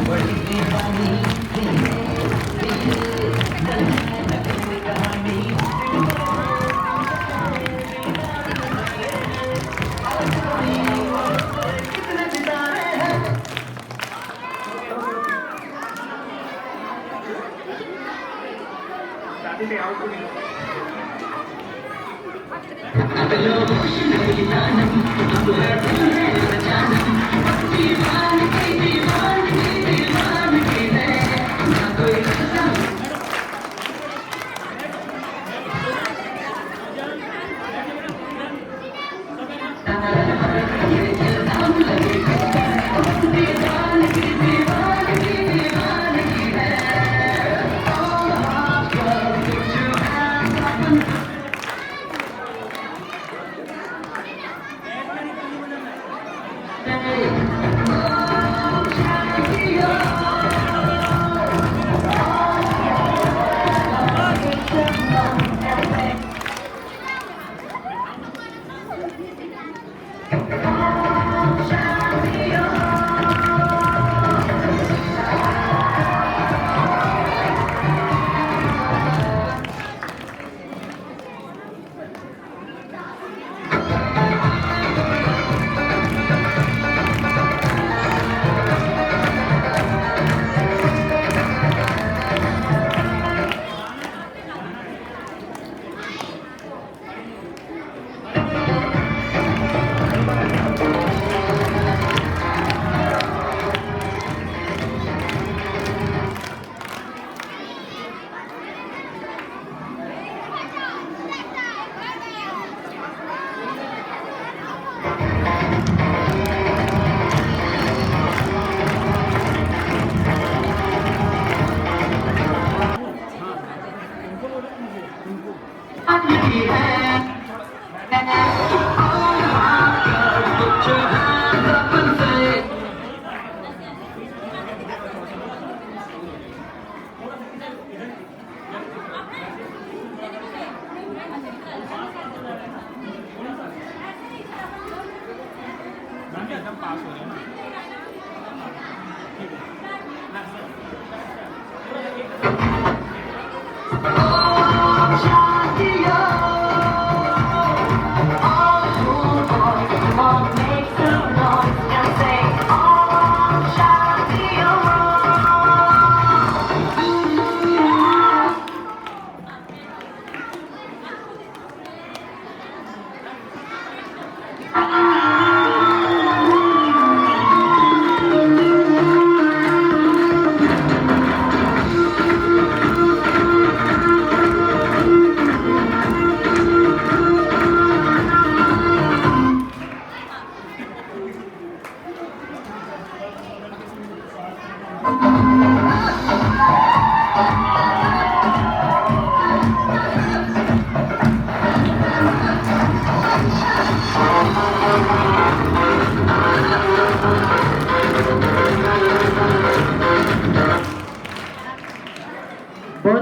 बड़ी दीवानी, बन जाए न कोई कहानी। कितने सितारे हैं अब लोग खुश नहीं जानम, अब है दिल है जान।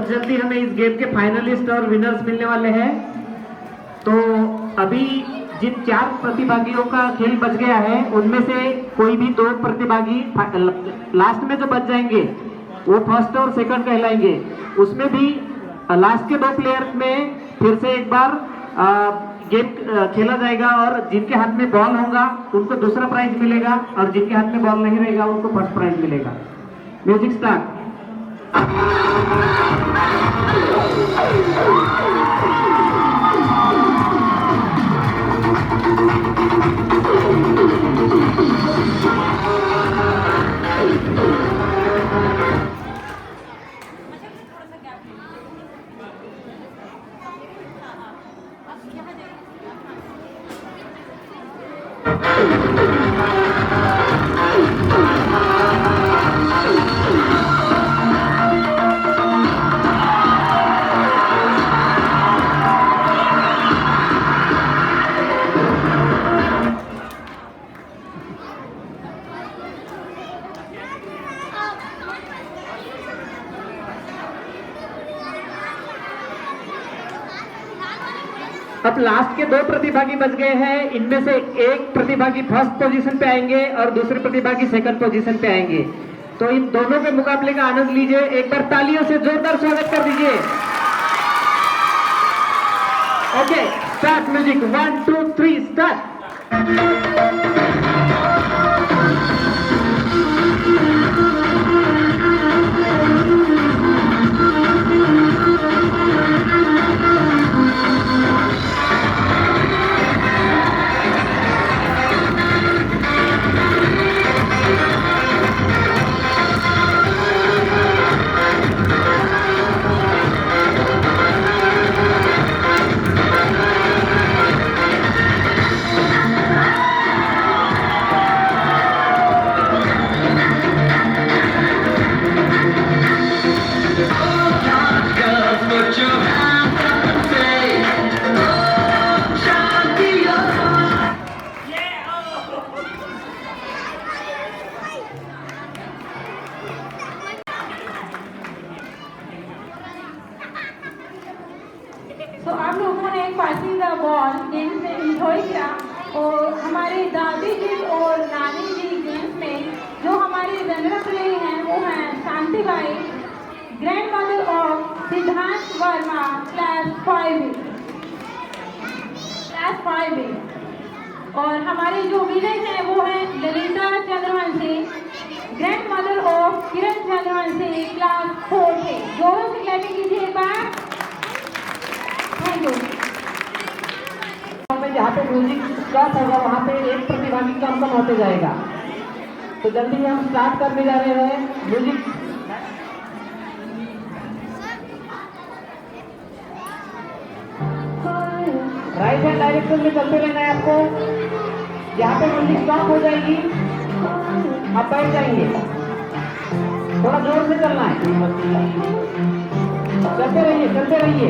बहुत जल्दी हमें इस गेम के फाइनलिस्ट और विनर्स मिलने वाले हैं। तो अभी जिन 4 प्रतिभागियों का खेल बच गया है उनमें से कोई भी 2 प्रतिभागी लास्ट में जो बच जाएंगे वो फर्स्ट और सेकंड कहलाएंगे। उसमें भी लास्ट के 2 प्लेयर में फिर से एक बार गेम खेला जाएगा और जिनके हाथ में बॉल होगा उनको दूसरा प्राइज मिलेगा और जिनके हाथ में बॉल नहीं रहेगा उनको फर्स्ट प्राइज मिलेगा। Music start. अब लास्ट के 2 प्रतिभागी बच गए हैं। इनमें से एक प्रतिभागी फर्स्ट पोजीशन पे आएंगे और दूसरे प्रतिभागी सेकंड पोजीशन पे आएंगे। तो इन दोनों के मुकाबले का आनंद लीजिए। एक बार तालियों से जोरदार स्वागत कर दीजिए। Okay, start music. 1 2 3 स्टार्ट। तो आप लोगों ने पासिंग द बॉल गेम में एंजॉय किया और हमारे दादी जी और नानी जी गेम्स में जो हमारे रनर रहे हैं वो हैं शांति बाई, ग्रैंड मदर ऑफ सिद्धांत वर्मा, क्लास 5A। और हमारे जो विनर हैं वो हैं Lalita Chandravanshi, grand mother of Kiran Chandravanshi, class 4A। जोरों से क्लैपिंग कीजिए एक बार। Thank you. जहाँ पे म्यूजिक स्टॉप होगा वहाँ पे एक प्रतिभागी कम होते जाएगा। तो जल्दी हम स्टार्ट करने जा रहे हैं। म्यूजिक राइट हैंड डायरेक्शन में चलते रहना है आपको। यहाँ पे म्यूजिक स्टॉप हो जाएगी, आप बैठ जाएंगे। थोड़ा जोर से चलना है। चलते रहिए, चलते रहिए।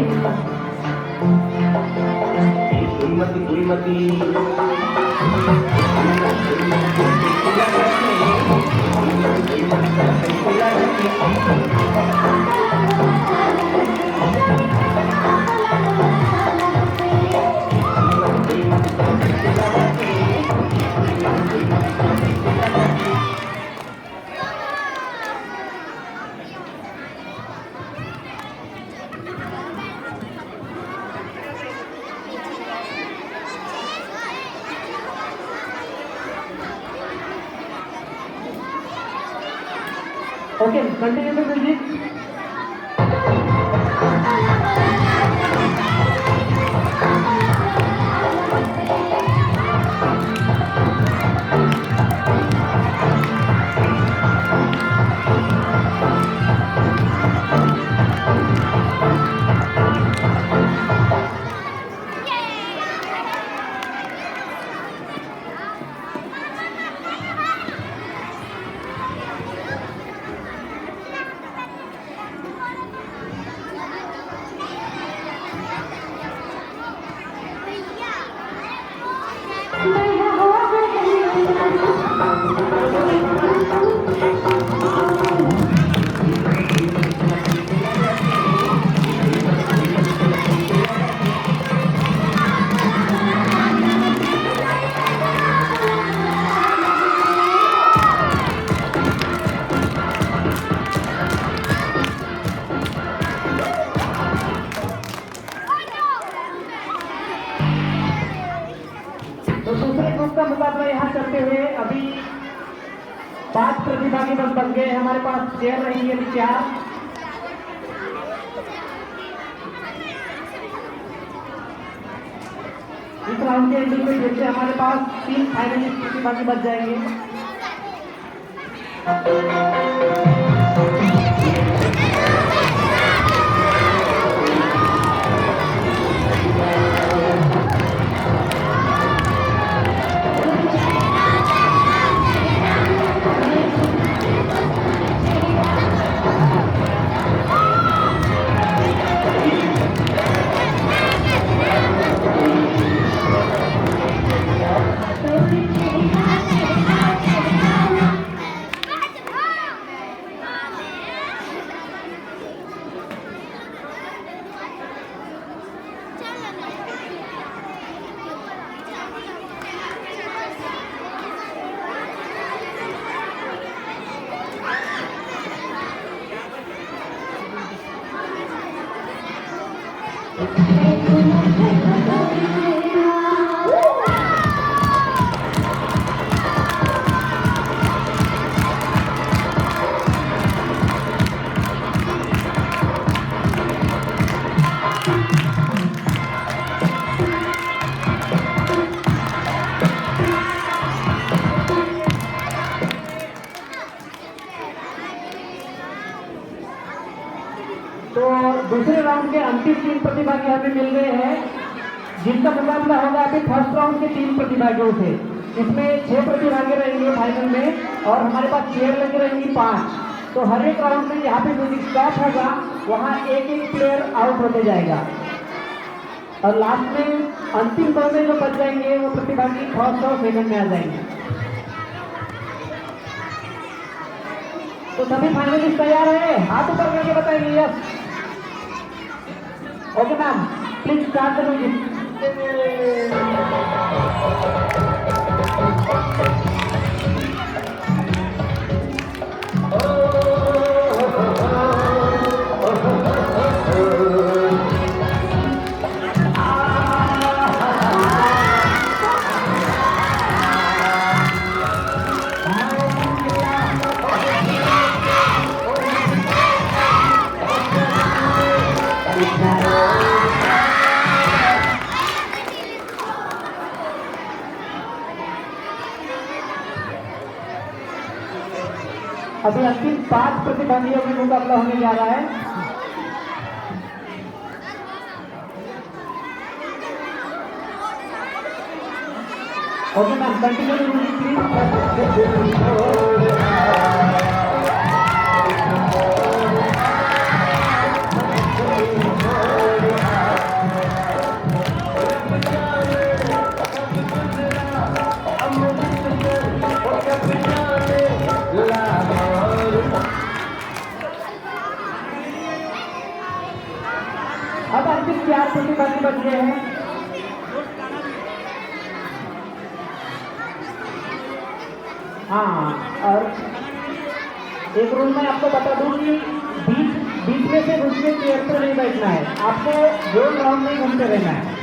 Okay, continue the music. प्रतिभागी बन गए। हमारे पास चेयर रहेंगी अभी 4। इस राउंड के एंडिंग में फिर से हमारे पास 3 फाइनलिस्ट प्रतिभागी बच जाएंगे। तो दूसरे राउंड के अंतिम 3 प्रतिभागी हमें मिल गए हैं, जिनका मुकाबला होगा अभी फर्स्ट राउंड के 3 प्रतिभागियों से। इसमें 6 प्रतिभागी रहेंगे फाइनल में और हमारे पास चेयर लगी रहेंगी 5। तो हर एक राउंड में यहाँ पे म्यूजिक स्टॉप होगा, वहाँ एक प्लेयर आउट होते जाएगा और लास्ट में अंतिम 2 में जो बच जाएंगे वो प्रतिभागी फर्स्ट और सेकंड में आ जाएंगे। तो सभी फाइनलिस्ट तैयार है? हाथ ऊपर करके बताएंगे yes. Okay ma'am, please start the music. अभी अंतिम 5 प्रतिभागियों में मुकाबला होने जा रहा है। Okay ma'am, continue please. अब अंतिम 4 प्रतिभागी बच गए हैं। हाँ, और एक रूल में आपको बता दूं कि बीच में से घुस के चेयर पर नहीं बैठना है, आपको गोल राउंड में घूमते रहना है।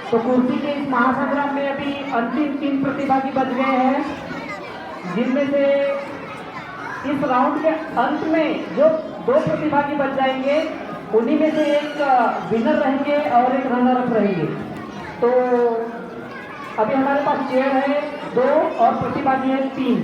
तो कुर्सी के इस महासंग्राम में अभी अंतिम 3 प्रतिभागी बच गए हैं, जिनमें से इस राउंड के अंत में जो 2 प्रतिभागी बच जाएंगे उन्हीं में से एक विनर रहेंगे और एक रनर अप रहेंगे। तो अभी हमारे पास चेयर है 2 और प्रतिभागी है 3।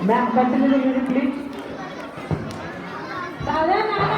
Ma'am continue music please. दादा नाना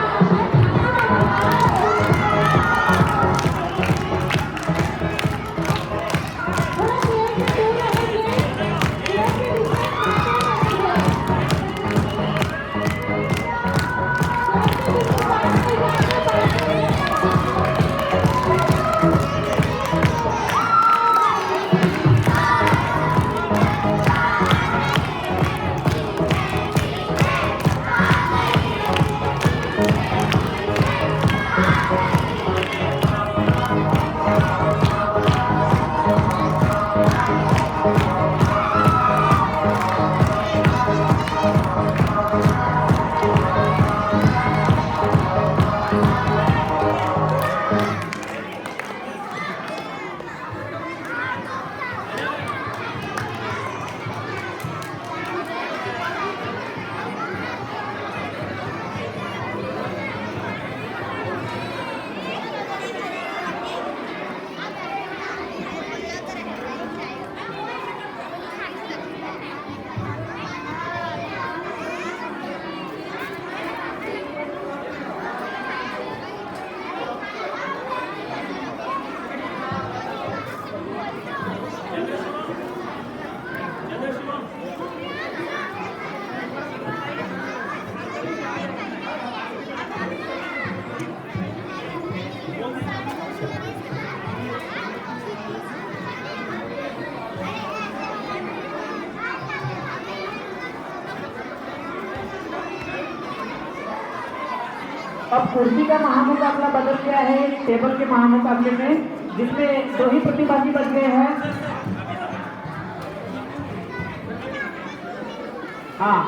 अब कुर्सी का महामुकाबला बदल गया है टेबल के महामुकाबले में, जिसमें 2 ही प्रतिभागी बच गए हैं। हाँ,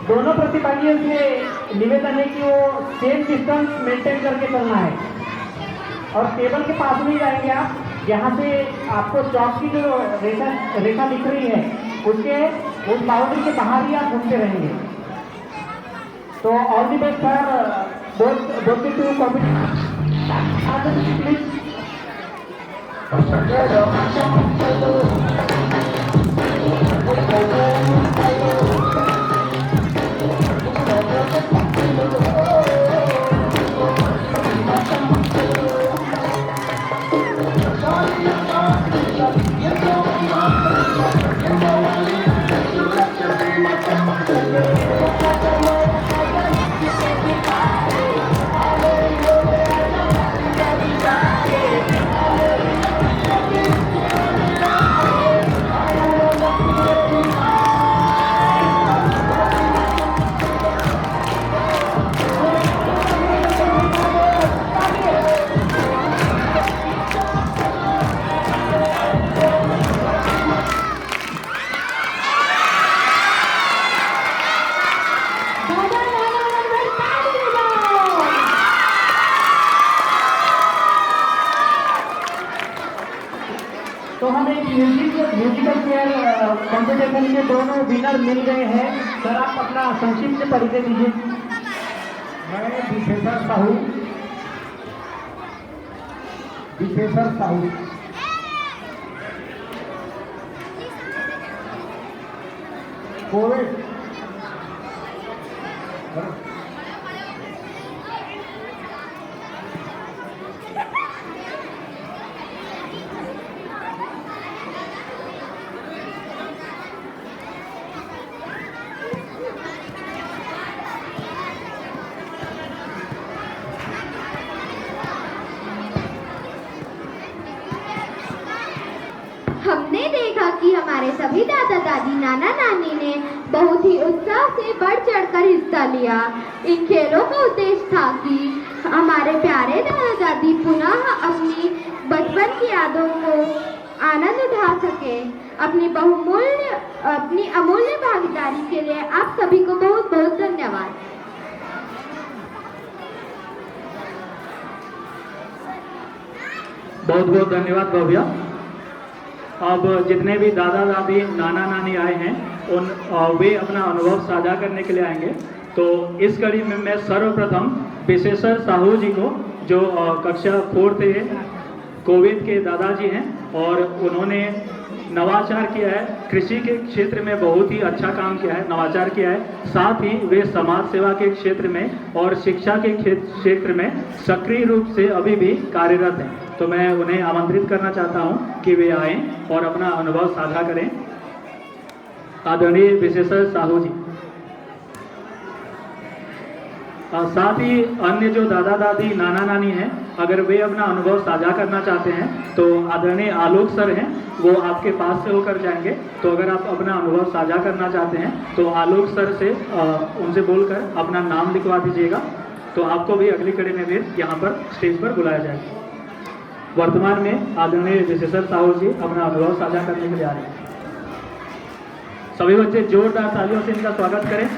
दोनों प्रतिभागियों से निवेदन है कि वो सेम डिस्टेंस मेंटेन करके चलना है और टेबल के पास में ही जाएंगे आप। यहाँ से आपको चौक की जो रेखा दिख रही है उसके उस बाउंड्री के बाहर ही आप घूमते रहेंगे। तो all the best for both the two competition. तो हमें म्यूजिकल चेयर कॉम्पिटिशन के दोनों विनर मिल गए हैं। सर आप अपना संक्षिप्त परिचय दीजिए। मैं विशेषर साहू कोविड हमने देखा कि हमारे सभी दादा दादी नाना नानी ने बहुत ही उत्साह से बढ़ चढ़कर हिस्सा लिया। इन खेलों का उद्देश्य था कि हमारे प्यारे दादा दादी पुनः अपनी बचपन की यादों को आनंद उठा सके। अपनी अमूल्य भागीदारी के लिए आप सभी को बहुत बहुत धन्यवाद। बहुत बहुत धन्यवाद भव्या। अब जितने भी दादा दादी नाना नानी आए हैं वे अपना अनुभव साझा करने के लिए आएंगे। तो इस कड़ी में मैं सर्वप्रथम विशेषर साहू जी को, जो कक्षा 4th कोविद के दादाजी हैं और उन्होंने नवाचार किया है, कृषि के क्षेत्र में बहुत ही अच्छा काम किया है, नवाचार किया है। साथ ही वे समाज सेवा के क्षेत्र में और शिक्षा के क्षेत्र में सक्रिय रूप से अभी भी कार्यरत हैं। तो मैं उन्हें आमंत्रित करना चाहता हूं कि वे आएं और अपना अनुभव साझा करें। आदरणीय विशेषर साहू जी। साथ ही अन्य जो दादा दादी नाना नानी हैं, अगर वे अपना अनुभव साझा करना चाहते हैं तो आदरणीय आलोक सर हैं, वो आपके पास से होकर जाएंगे। तो अगर आप अपना अनुभव साझा करना चाहते हैं तो आलोक सर से उनसे बोलकर अपना नाम लिखवा दीजिएगा। तो आपको भी अगली कड़ी में फिर यहाँ पर स्टेज पर बुलाया जाएगा। वर्तमान में आदरणीय विशेषर साहू जी अपना अनुभव साझा करने के लिए आ रहे हैं। सभी बच्चे जोरदार तालियों से इनका स्वागत करें।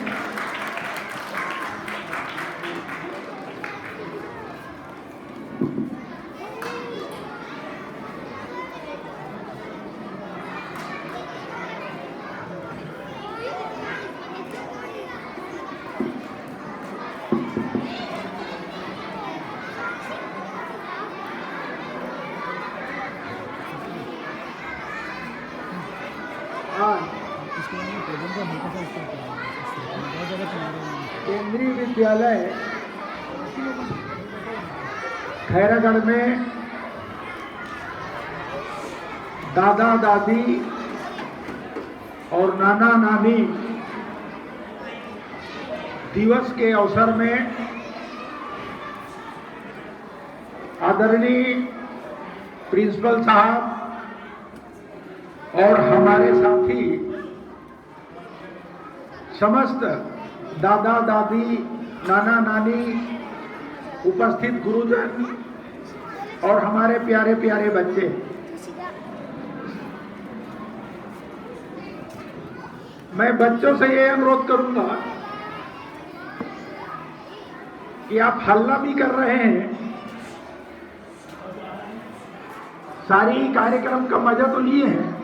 केंद्रीय विद्यालय खैरागढ़ में दादा दादी और नाना नानी दिवस के अवसर में आदरणीय प्रिंसिपल साहब और हमारे साथी समस्त दादा दादी नाना नानी, उपस्थित गुरुजन और हमारे प्यारे प्यारे बच्चे, मैं बच्चों से ये अनुरोध करूंगा कि आप हल्ला भी कर रहे हैं, सारी कार्यक्रम का मजा तो लिए हैं,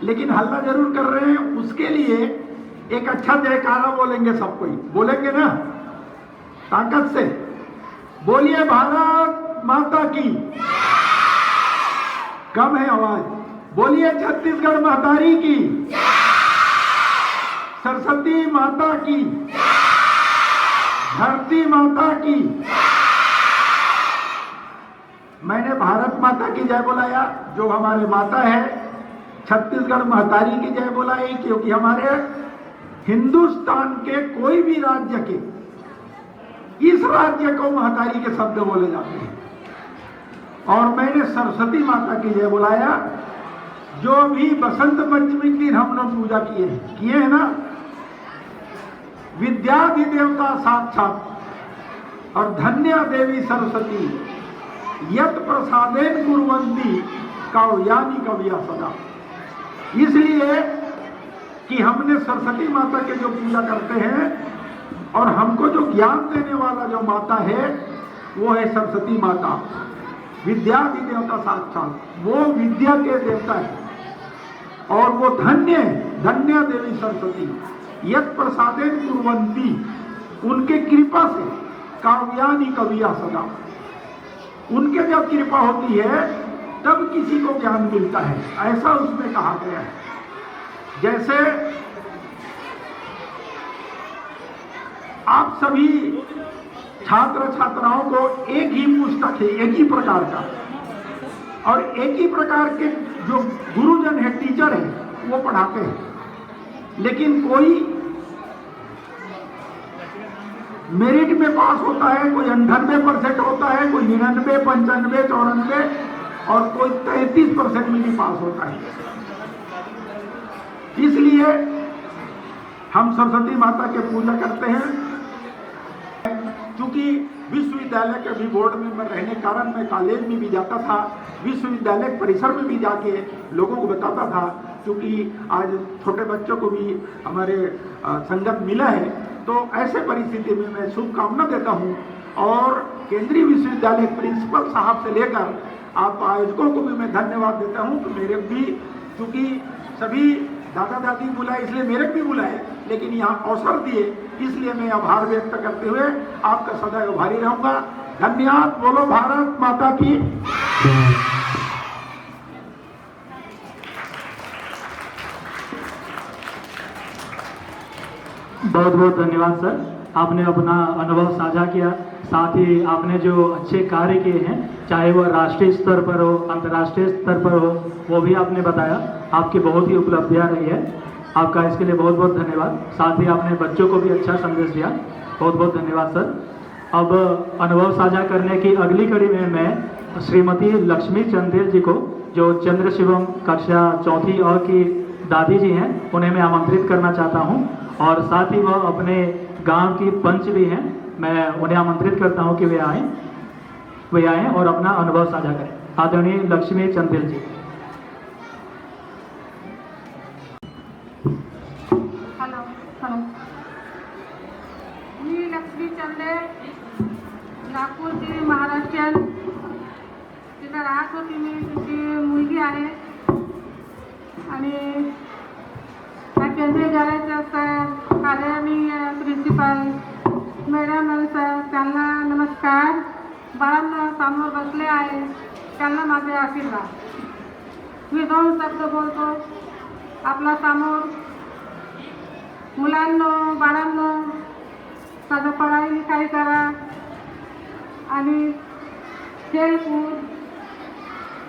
लेकिन हल्ला जरूर कर रहे हैं। उसके लिए एक अच्छा जयकारा बोलेंगे सब कोई, बोलेंगे ना ताकत से? बोलिए भारत माता की। कम है आवाज। बोलिए छत्तीसगढ़ महतारी की, सरस्वती माता की, धरती माता की। मैंने भारत माता की जय बुलाया, जो हमारे माता है, छत्तीसगढ़ महतारी की जय बुलाई, क्योंकि हमारे हिंदुस्तान के कोई भी राज्य के इस राज्य को महतारी के शब्द बोले जाते हैं। और मैंने सरस्वती माता की जय बुलाया, जो भी बसंत पंचमी के दिन हम लोग पूजा किए हैं ना, विद्याधिदेवता साक्षात और धन्या देवी सरस्वती यत प्रसादेन कुर्वन्ति काव्यानि कविया सदा। इसलिए कि हमने सरस्वती माता के जो पूजा करते हैं और हमको जो ज्ञान देने वाला जो माता है वो है सरस्वती माता, विद्याधिदेवता साक्षात। वो विद्या के देवता है और वो धन्य देवी सरस्वती यत प्रसादेन कुर्वन्ति, उनके कृपा से काव्यानि कविया सदा। उनके जब कृपा होती है तब किसी को ज्ञान मिलता है, ऐसा उसमें कहा गया है। जैसे आप सभी छात्र छात्राओं को एक ही पुस्तक है, एक ही प्रकार का, और एक ही प्रकार के जो गुरुजन है, टीचर है, वो पढ़ाते हैं। लेकिन कोई मेरिट में पास होता है, कोई 98% होता है, कोई 99, 95, 94 और कोई 33% में भी पास होता है। इसलिए हम सरस्वती माता के पूजा करते हैं। क्योंकि विश्वविद्यालय के भी बोर्ड में मैं रहने कारण मैं कॉलेज में भी जाता था, विश्वविद्यालय परिसर में भी जाके लोगों को बताता था, क्योंकि आज छोटे बच्चों को भी हमारे संगत मिला है। तो ऐसे परिस्थिति में मैं शुभकामना देता हूं और केंद्रीय विश्वविद्यालय प्रिंसिपल साहब से लेकर आप आयोजकों को भी मैं धन्यवाद देता हूं कि मेरे भी, क्योंकि सभी दादा दादी बुलाए इसलिए मेरे भी बुलाए, लेकिन यहाँ अवसर दिए, इसलिए मैं आभार व्यक्त करते हुए आपका सदैव आभारी रहूंगा। धन्यवाद। बोलो भारत माता की। बहुत बहुत धन्यवाद सर, आपने अपना अनुभव साझा किया, साथ ही आपने जो अच्छे कार्य किए हैं, चाहे वो राष्ट्रीय स्तर पर हो, अंतर्राष्ट्रीय स्तर पर हो, वो भी आपने बताया। आपकी बहुत ही उपलब्धियाँ रही है, आपका इसके लिए बहुत बहुत धन्यवाद। साथ ही आपने बच्चों को भी अच्छा संदेश दिया, बहुत बहुत धन्यवाद सर। अब अनुभव साझा करने की अगली कड़ी में मैं श्रीमती लक्ष्मी चंदेल जी को, जो चंद्र शिवम कक्षा 4th अ की दादी जी हैं, उन्हें मैं आमंत्रित करना चाहता हूं। और साथ ही वह अपने गांव की पंच भी हैं, मैं उन्हें आमंत्रित करता हूं कि वे आएं और अपना अनुभव साझा करें। आदरणीय लक्ष्मी चंदेल जी। हॅलो, मी लक्ष्मी चंदेल, नागपूरची महाराष्ट्रीयन, तिथं राहत होती मी, तिची मुलगी आहे आणि केंद्रीय विद्यालयाच्या कार्यकारी प्रिन्सिपल मॅडम सर, त्यांना नमस्कार. बाळांना समोर बसले आहे, त्यांना माझे आशीर्वाद. मी 2 शब्द बोलतो आपला समोर. मुलांनो, बाळांनो, माझं पढाई लिखाई करा आणि खेळकूद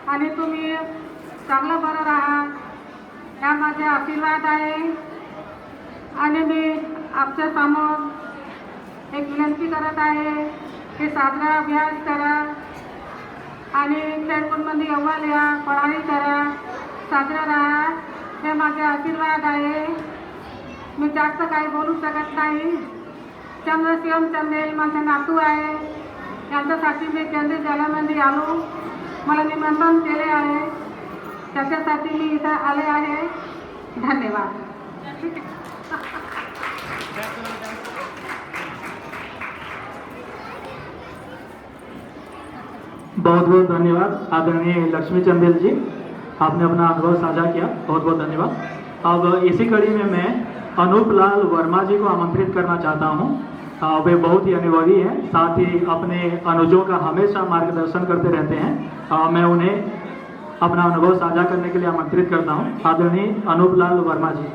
आणि तुम्ही चांगलं बरं राहा, हा माझे आशीर्वाद आहे. आणि मी आपल्या समोर एक विनंती करत आहे की साजरा अभ्यास करा आणि खेळकूदमध्ये अव्वल या, पढाई करा, साजरा राहा, हे माझे आशीर्वाद आहे. मी जास्त काही बोलू शकत नाही. चंद्रशिवम चंदेल माझे नातू आहे, त्यांच्यासाठी मी केंद्रीय विद्यालयामध्ये आलो. मला निमंत्रण केले आहे, त्याच्यासाठी मी इथं आले आहे. धन्यवाद. बहुत बहुत धन्यवाद आदरणीय लक्ष्मी चंदेल जी, आपने अपना अनुभव साझा किया, बहुत बहुत धन्यवाद. अब इसी कड़ी में मैं अनूप लाल वर्मा जी को आमंत्रित करना चाहता हूँ. वे बहुत ही अनुभवी हैं, साथ ही अपने अनुजों का हमेशा मार्गदर्शन करते रहते हैं. मैं उन्हें अपना अनुभव साझा करने के लिए आमंत्रित करता हूँ. आदरणीय अनूप लाल वर्मा जी.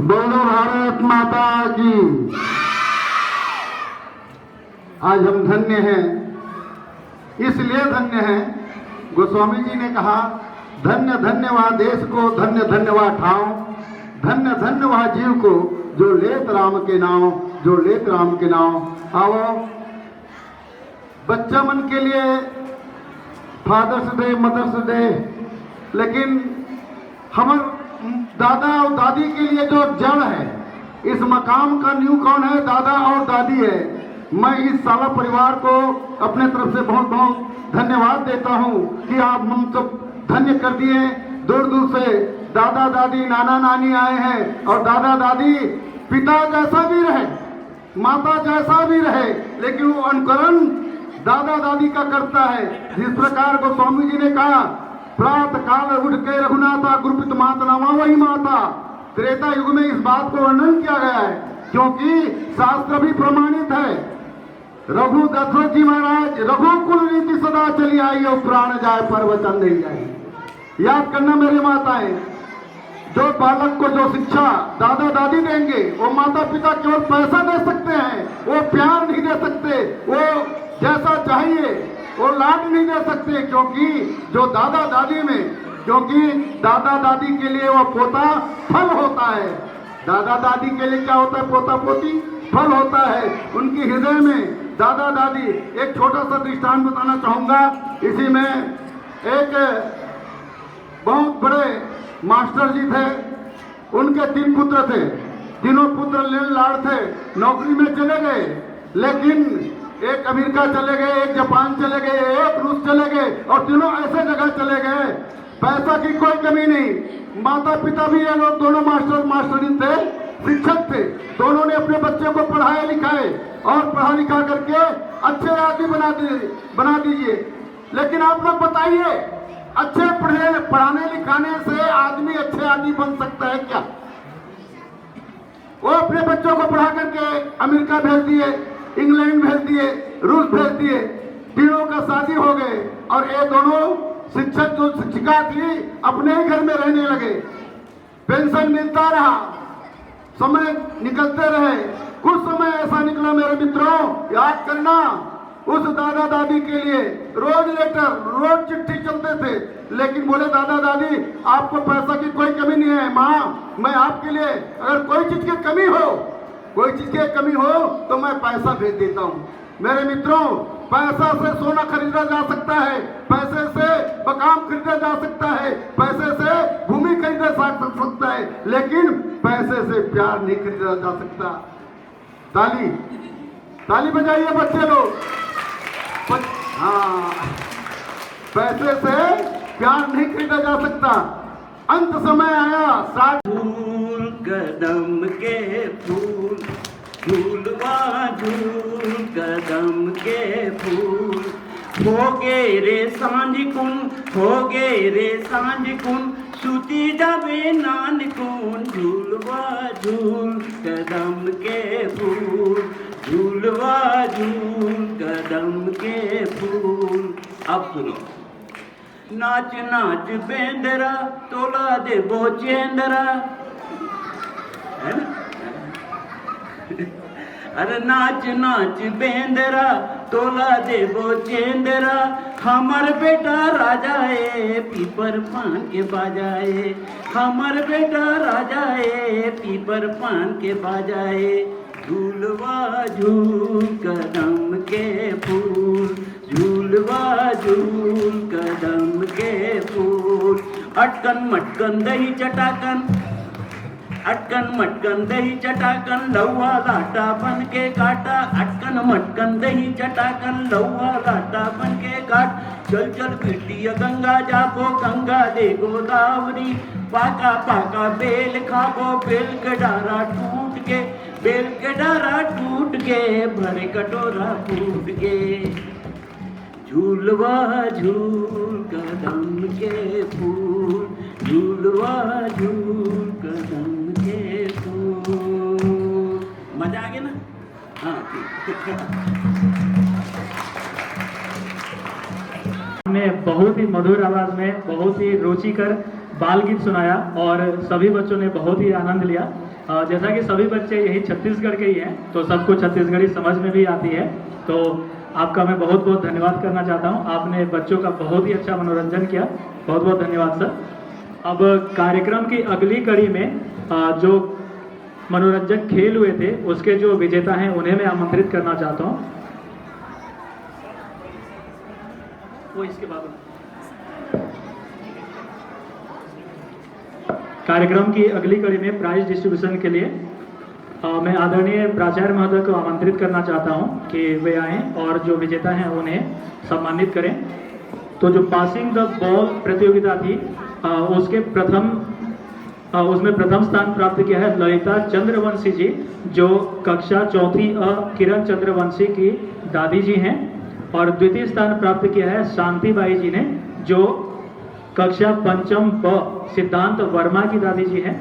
बोलो भारत माता की. आज हम धन्य हैं, इसलिए धन्य हैं, गोस्वामी जी ने कहा धन्य धन्य वह देश को, धन्य धन्य वह ठाव, धन्य धन्य वह जीव को जो लेत राम के नाम, जो लेत राम के नाम. आओ बच्चा मन के लिए फादर्स डे, मदर्स डे, लेकिन हमारे दादा और दादी के लिए जो जड़ है, इस मकाम का न्यू कौन है? दादा और दादी है. मैं इस सारा परिवार को अपने तरफ से बहुत बहुत धन्यवाद देता हूं कि आप हम सब धन्य कर दिए. दूर दूर से दादा दादी, नाना नानी आए हैं, और दादा दादी पिता जैसा भी रहे, माता जैसा भी रहे, लेकिन वो अनुकरण दादा दादी का करता है. जिस प्रकार को स्वामी जी ने कहा प्रातः काल उठ के रघुनाथा गुरुपित माता नामा वही माता. त्रेता युग में इस बात को वर्णन किया गया है, क्योंकि शास्त्र भी प्रमाणित है. रघु दशरथ जी महाराज रघुकुल रीति सदा चली आई, और प्राण जाए पर वचन नहीं जाए. याद करना मेरे माताएं, जो बालक को जो शिक्षा दादा दादी देंगे, वो माता पिता केवल पैसा दे सकते हैं, वो प्यार नहीं दे सकते, वो जैसा चाहिए वो लाड नहीं दे सकते. क्योंकि जो दादा दादी में, क्योंकि दादा दादी के लिए वो पोता फल होता है. दादा दादी के लिए क्या होता है? पोता पोती फल होता है. उनके हृदय में दादा दादी. एक छोटा सा दृष्टांत बताना चाहूंगा. इसी में एक बहुत बड़े मास्टर जी थे, उनके 3 पुत्र थे. तीनों पुत्र लाड़ थे, नौकरी में चले गए, लेकिन एक अमेरिका चले गए, एक जापान चले गए, एक रूस चले गए, और तीनों ऐसे जगह चले गए. पैसा की कोई कमी नहीं. माता पिता भी ये लोग दोनों मास्टरीन थे, शिक्षक थे. दोनों ने अपने बच्चे को पढ़ाए लिखाए और पढ़ा लिखा करके अच्छे आदमी बना दीजिए. लेकिन आप लोग बताइए, अच्छे पढ़ाने लिखाने से आदमी अच्छे आदमी बन सकता है क्या? वो अपने बच्चों को पढ़ा करके अमेरिका भेज दिए, इंग्लैंड भेज दिए, रूस भेज दिए. तीनों का शादी हो गए, और ये दोनों शिक्षक जो शिक्षिका थी अपने ही घर में रहने लगे. पेंशन मिलता रहा, समय निकलते रहे. कुछ समय ऐसा निकला मेरे मित्रों, याद करना, उस दादा दादी के लिए रोज लेटर, रोज चिट्ठी चलते थे. लेकिन बोले दादा दादी आपको पैसा की कोई कमी नहीं है. माँ, मैं आपके लिए अगर कोई चीज की कमी हो तो मैं पैसा भेज देता हूँ. मेरे मित्रों, पैसा से सोना खरीदा जा सकता है, पैसे से मकान खरीदा जा सकता है, पैसे से भूमि खरीदा जा सकता है, लेकिन पैसे से प्यार नहीं खरीदा जा सकता. ताली बजाइए बच्चे लोग. हाँ, पैसे से प्यार नहीं खरीदा जा सकता. अंत समय आया 60 फूल कदम के फूल, झूलवा झूल कदम के फूल. होगे रे सांझ कुन, होगे रे सांझ कुन, सुती जावे नानकुन. झूलवा झूल कदम के फूल, झूलवा झूल कदम के फूल. अब सुनो. नाच नाच बेंदरा, तोला दे बोचेंदरा, है ना? अरे नाच नाच बेंदरा तोला देवो चेंदरा, हमर बेटा राजाए पीपर पान के बाजाए, हमर बेटा राजाए पीपर पान के बाजाए। झूलवा झूल कदम के फूल, झूलवा झूल कदम के फूल, अटकन मटकन दही चटाकन, अटकन मटकन दही चटाकन, लौवा लाटा बन के काटा, अटकन मटकन दही चटाकन, लौवा लाटा बन के काट। चल चल बिटिया गंगा जाबो, गंगा दे गोदावरी, पाका पाका बेल खाबो, बेल के डारा टूट के, बेल के डारा टूट के, भरे कटोरा फूट के। झूलवा झूल कदम के फूल, झूलवा झूल कदम के फूल। मजा आ गया ना? हाँ ने बहुत ही मधुर आवाज में बहुत ही रुचिकर बाल गीत सुनाया और सभी बच्चों ने बहुत ही आनंद लिया। जैसा कि सभी बच्चे यही छत्तीसगढ़ के ही हैं तो सबको छत्तीसगढ़ी समझ में भी आती है, तो आपका मैं बहुत बहुत धन्यवाद करना चाहता हूं। आपने बच्चों का बहुत ही अच्छा मनोरंजन किया, बहुत बहुत धन्यवाद सर। अब कार्यक्रम की अगली कड़ी में जो मनोरंजक खेल हुए थे उसके जो विजेता हैं उन्हें मैं आमंत्रित करना चाहता हूं। वो इसके बाद कार्यक्रम की अगली कड़ी में प्राइज डिस्ट्रीब्यूशन के लिए मैं आदरणीय प्राचार्य महोदय को आमंत्रित करना चाहता हूं कि वे आएं और जो विजेता हैं उन्हें सम्मानित करें। तो जो पासिंग द बॉल प्रतियोगिता थी उसमें प्रथम स्थान प्राप्त किया है ललिता चंद्रवंशी जी, जो कक्षा चौथी किरण चंद्रवंशी की दादी जी हैं, और द्वितीय स्थान प्राप्त किया है शांतिबाई जी ने, जो कक्षा पंचम ब सिद्धांत वर्मा की दादी जी हैं।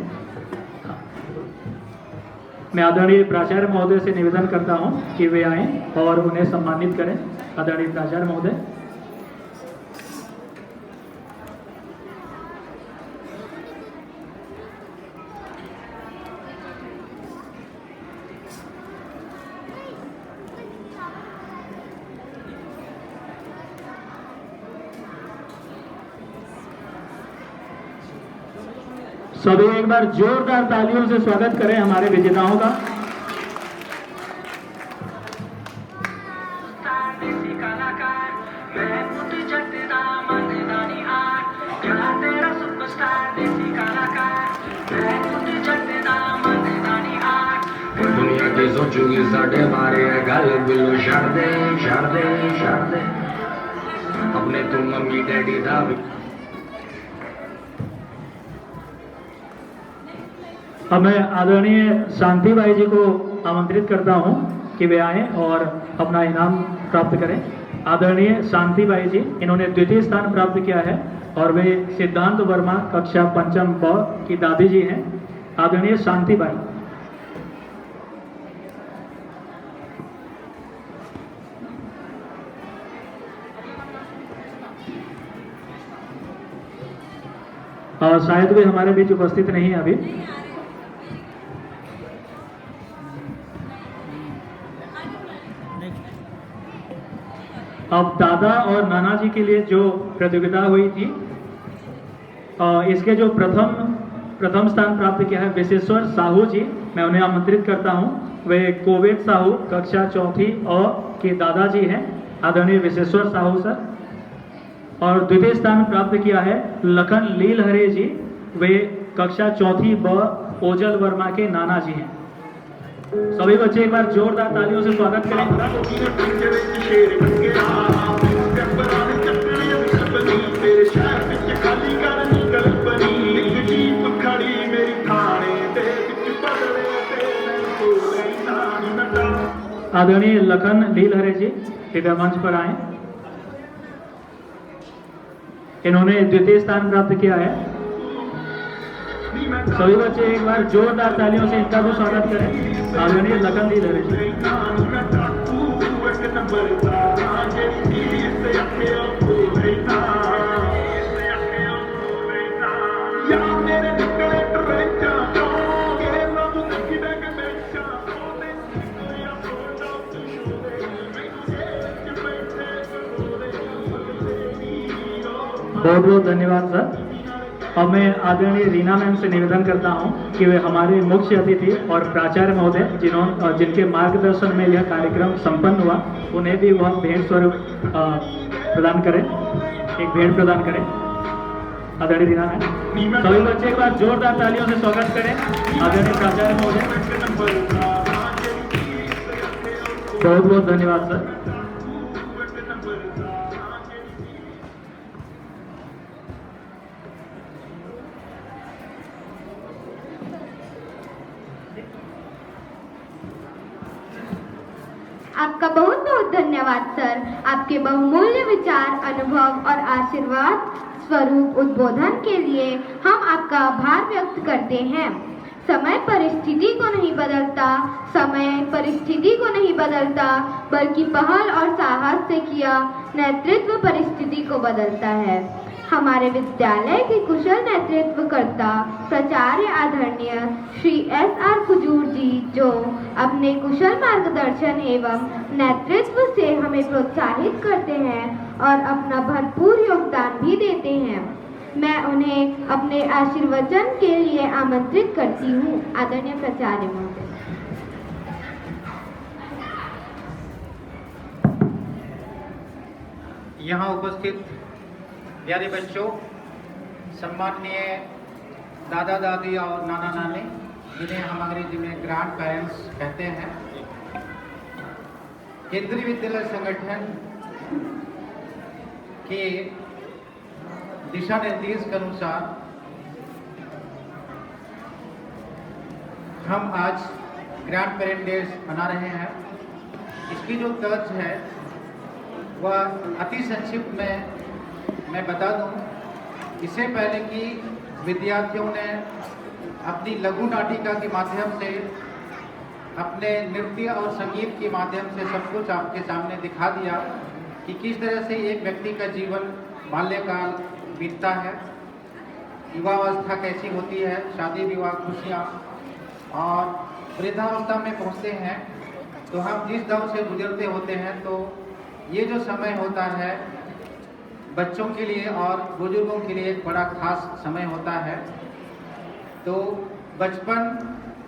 मैं आदरणीय प्राचार्य महोदय से निवेदन करता हूं कि वे आएं और उन्हें सम्मानित करें। आदरणीय प्राचार्य महोदय। सभी एक बार जोरदार तालियों से स्वागत करें हमारे विजेताओं का। दुनिया की सोचूगी साढ़े बारे गल बिलो छड़ दे छड़ दे छड़ दे, अपने तू मम्मी डैडी दा। अब मैं आदरणीय शांतिबाई जी को आमंत्रित करता हूं कि वे आएं और अपना इनाम प्राप्त करें। आदरणीय शांतिबाई जी, इन्होंने द्वितीय स्थान प्राप्त किया है और वे सिद्धांत वर्मा कक्षा पंचम ब की दादी जी हैं। आदरणीय शांतिबाई। और शायद वे हमारे बीच उपस्थित नहीं है अभी। अब दादा और नाना जी के लिए जो प्रतियोगिता हुई थी, इसके जो प्रथम स्थान प्राप्त किया है विशेश्वर साहू जी, मैं उन्हें आमंत्रित करता हूं। वे कोवेट साहू कक्षा चौथी के दादाजी हैं, आदरणीय विशेश्वर साहू सर। और द्वितीय स्थान प्राप्त किया है लखन लीलहरे जी, वे कक्षा चौथी ब ओजल वर्मा के नाना जी हैं। सभी बच्चे एक बार जोरदार तालियों से स्वागत करें। आदरणीय लखन लीलहरे जी कृपया मंच पर आए। इन्होंने द्वितीय स्थान प्राप्त किया है। सभी बच्चे एक बार जोरदार तालियों से इनका भी स्वागत करें। आदरणीय लखन लीलहरे जी। बहुत बहुत धन्यवाद सर। अब मैं आदरणीय रीना मैम से निवेदन करता हूं कि वे हमारे मुख्य अतिथि और प्राचार्य महोदय जिनके मार्गदर्शन में यह कार्यक्रम संपन्न हुआ, उन्हें भी वह भेंट स्वरूप प्रदान करें, एक भेंट प्रदान करें। आदरणीय रीना मैम, सभी बच्चे एक बार जोरदार तालियों से स्वागत करें आदरणीय प्राचार्य महोदय। बहुत बहुत धन्यवाद सर। आपका बहुत बहुत धन्यवाद सर। आपके बहुमूल्य विचार, अनुभव और आशीर्वाद स्वरूप उद्बोधन के लिए हम आपका आभार व्यक्त करते हैं। समय परिस्थिति को नहीं बदलता, बल्कि पहल और साहस से किया नेतृत्व परिस्थिति को बदलता है। हमारे विद्यालय के कुशल नेतृत्वकर्ता प्राचार्य आदरणीय श्री S.R. कुजूर जी, जो अपने कुशल मार्गदर्शन एवं नेतृत्व से हमें प्रोत्साहित करते हैं और अपना भरपूर योगदान भी देते हैं, मैं उन्हें अपने आशीर्वचन के लिए आमंत्रित करती हूँ। आदरणीय प्राचार्य महोदय। यहाँ उपस्थित प्यारे बच्चों, सम्माननीय दादा दादी और नाना नानी, जिन्हें हम अंग्रेजी में ग्रैंड पेरेंट्स कहते हैं, केंद्रीय विद्यालय संगठन के दिशा निर्देश के अनुसार हम आज ग्रैंड पेरेंट डे मना रहे हैं। इसकी जो तर्ज है वह अति संक्षिप्त में मैं बता दूं। इससे पहले कि विद्यार्थियों ने अपनी लघु नाटिका के माध्यम से, अपने नृत्य और संगीत के माध्यम से सब कुछ आपके सामने दिखा दिया कि किस तरह से एक व्यक्ति का जीवन बाल्यकाल बीतता है, युवावस्था कैसी होती है, शादी विवाह, खुशियाँ, और वृद्धावस्था में पहुँचते हैं तो हम जिस दौर से गुजरते होते हैं, तो ये जो समय होता है बच्चों के लिए और बुजुर्गों के लिए एक बड़ा खास समय होता है। तो बचपन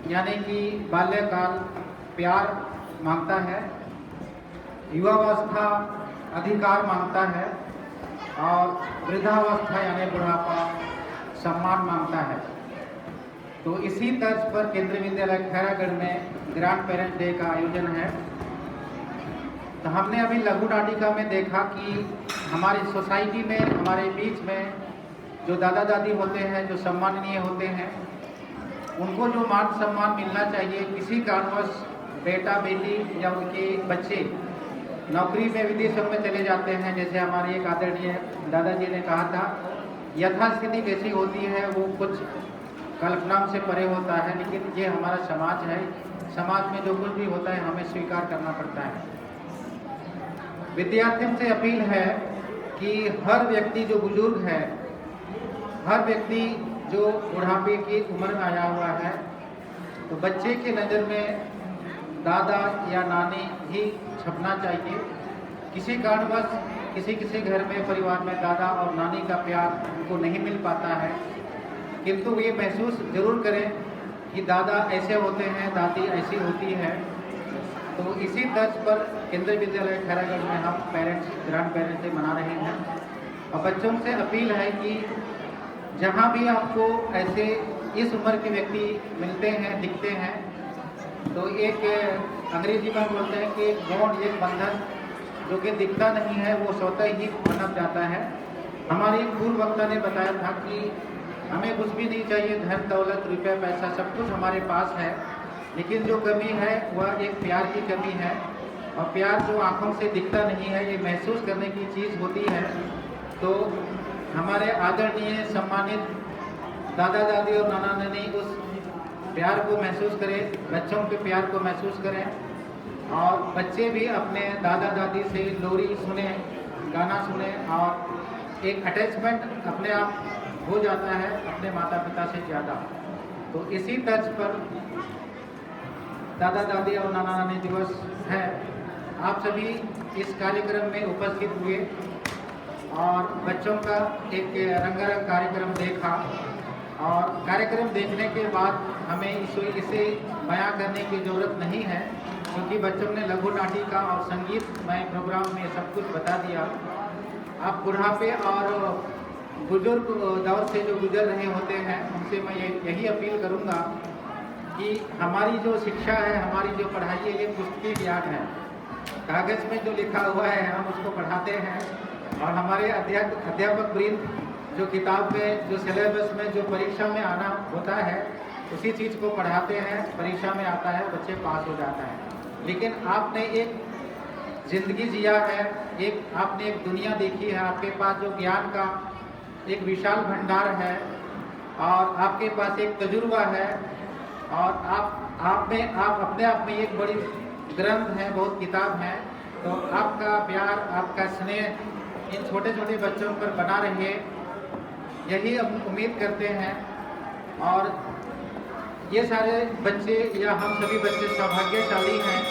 यानी कि बाल्यकाल प्यार मांगता है, युवावस्था अधिकार मांगता है, और वृद्धावस्था यानी बुढ़ापा सम्मान मांगता है। तो इसी तर्ज पर केंद्रीय विद्यालय खैरागढ़ में ग्रैंड पेरेंट डे का आयोजन है। तो हमने अभी लघु नाटिका में देखा कि हमारी सोसाइटी में, हमारे बीच में जो दादा दादी होते हैं, जो सम्माननीय होते हैं, उनको जो मान सम्मान मिलना चाहिए, किसी कारणवश बेटा बेटी या उनके बच्चे नौकरी में विदेशों में चले जाते हैं, जैसे हमारे एक आदरणीय दादाजी ने कहा था, यथास्थिति कैसी होती है वो कुछ कल्पना से परे होता है, लेकिन ये हमारा समाज है। समाज में जो कुछ भी होता है हमें स्वीकार करना पड़ता है। विद्यार्थियों से अपील है कि हर व्यक्ति जो बुजुर्ग है, हर व्यक्ति जो बुढ़ापे की उम्र में आया हुआ है, तो बच्चे के नज़र में दादा या नानी ही छपना चाहिए। किसी कारणवश किसी घर में, परिवार में दादा और नानी का प्यार उनको नहीं मिल पाता है, किंतु ये महसूस जरूर करें कि दादा ऐसे होते हैं, दादी ऐसी होती है। तो इसी तर्ज पर केंद्रीय विद्यालय खैरागढ़ में हम ग्रैंड पेरेंट्स डे मना रहे हैं। और बच्चों से अपील है कि जहाँ भी आपको ऐसे इस उम्र के व्यक्ति मिलते हैं, दिखते हैं, तो एक अंग्रेजी में बोलते हैं कि एक बॉन्ड, एक बंधन जो कि दिखता नहीं है वो स्वतः ही पनप जाता है। हमारे एक पूर्व वक्ता ने बताया था कि हमें कुछ भी नहीं चाहिए, धन दौलत रुपया पैसा सब कुछ हमारे पास है, लेकिन जो कमी है वह एक प्यार की कमी है। और प्यार जो आंखों से दिखता नहीं है, ये महसूस करने की चीज़ होती है। तो हमारे आदरणीय सम्मानित दादा दादी और नाना नानी उस प्यार को महसूस करें, बच्चों के प्यार को महसूस करें, और बच्चे भी अपने दादा दादी से लोरी सुने, गाना सुने, और एक अटैचमेंट अपने आप हो जाता है अपने माता पिता से ज़्यादा। तो इसी तर्ज पर दादा दादी और नाना नानी दिवस है। आप सभी इस कार्यक्रम में उपस्थित हुए और बच्चों का एक रंगारंग कार्यक्रम देखा। और कार्यक्रम देखने के बाद हमें इसे बयां करने की ज़रूरत नहीं है, क्योंकि बच्चों ने लघु नाटिका और संगीतमय प्रोग्राम में सब कुछ बता दिया। आप बुढ़ापे और बुजुर्ग दौर से जो गुजर रहे होते हैं, उनसे मैं यही अपील करूंगा कि हमारी जो शिक्षा है, हमारी जो पढ़ाई है, ये पुस्तकीय ज्ञान है। कागज़ में जो लिखा हुआ है हम उसको पढ़ाते हैं, और हमारे अध्यापक वृंद जो किताब में, जो सिलेबस में, जो परीक्षा में आना होता है, उसी चीज़ को पढ़ाते हैं, परीक्षा में आता है, बच्चे पास हो जाता है। लेकिन आपने एक ज़िंदगी जिया है, आपने एक दुनिया देखी है, आपके पास जो ज्ञान का एक विशाल भंडार है, और आपके पास एक तजुर्बा है, और आप अपने आप में एक बड़ी ग्रंथ है, बहुत किताब है। तो आपका प्यार, आपका स्नेह इन छोटे छोटे बच्चों पर बना रहे, यही हम उम्मीद करते हैं। और ये सारे बच्चे या हम सभी बच्चे सौभाग्यशाली हैं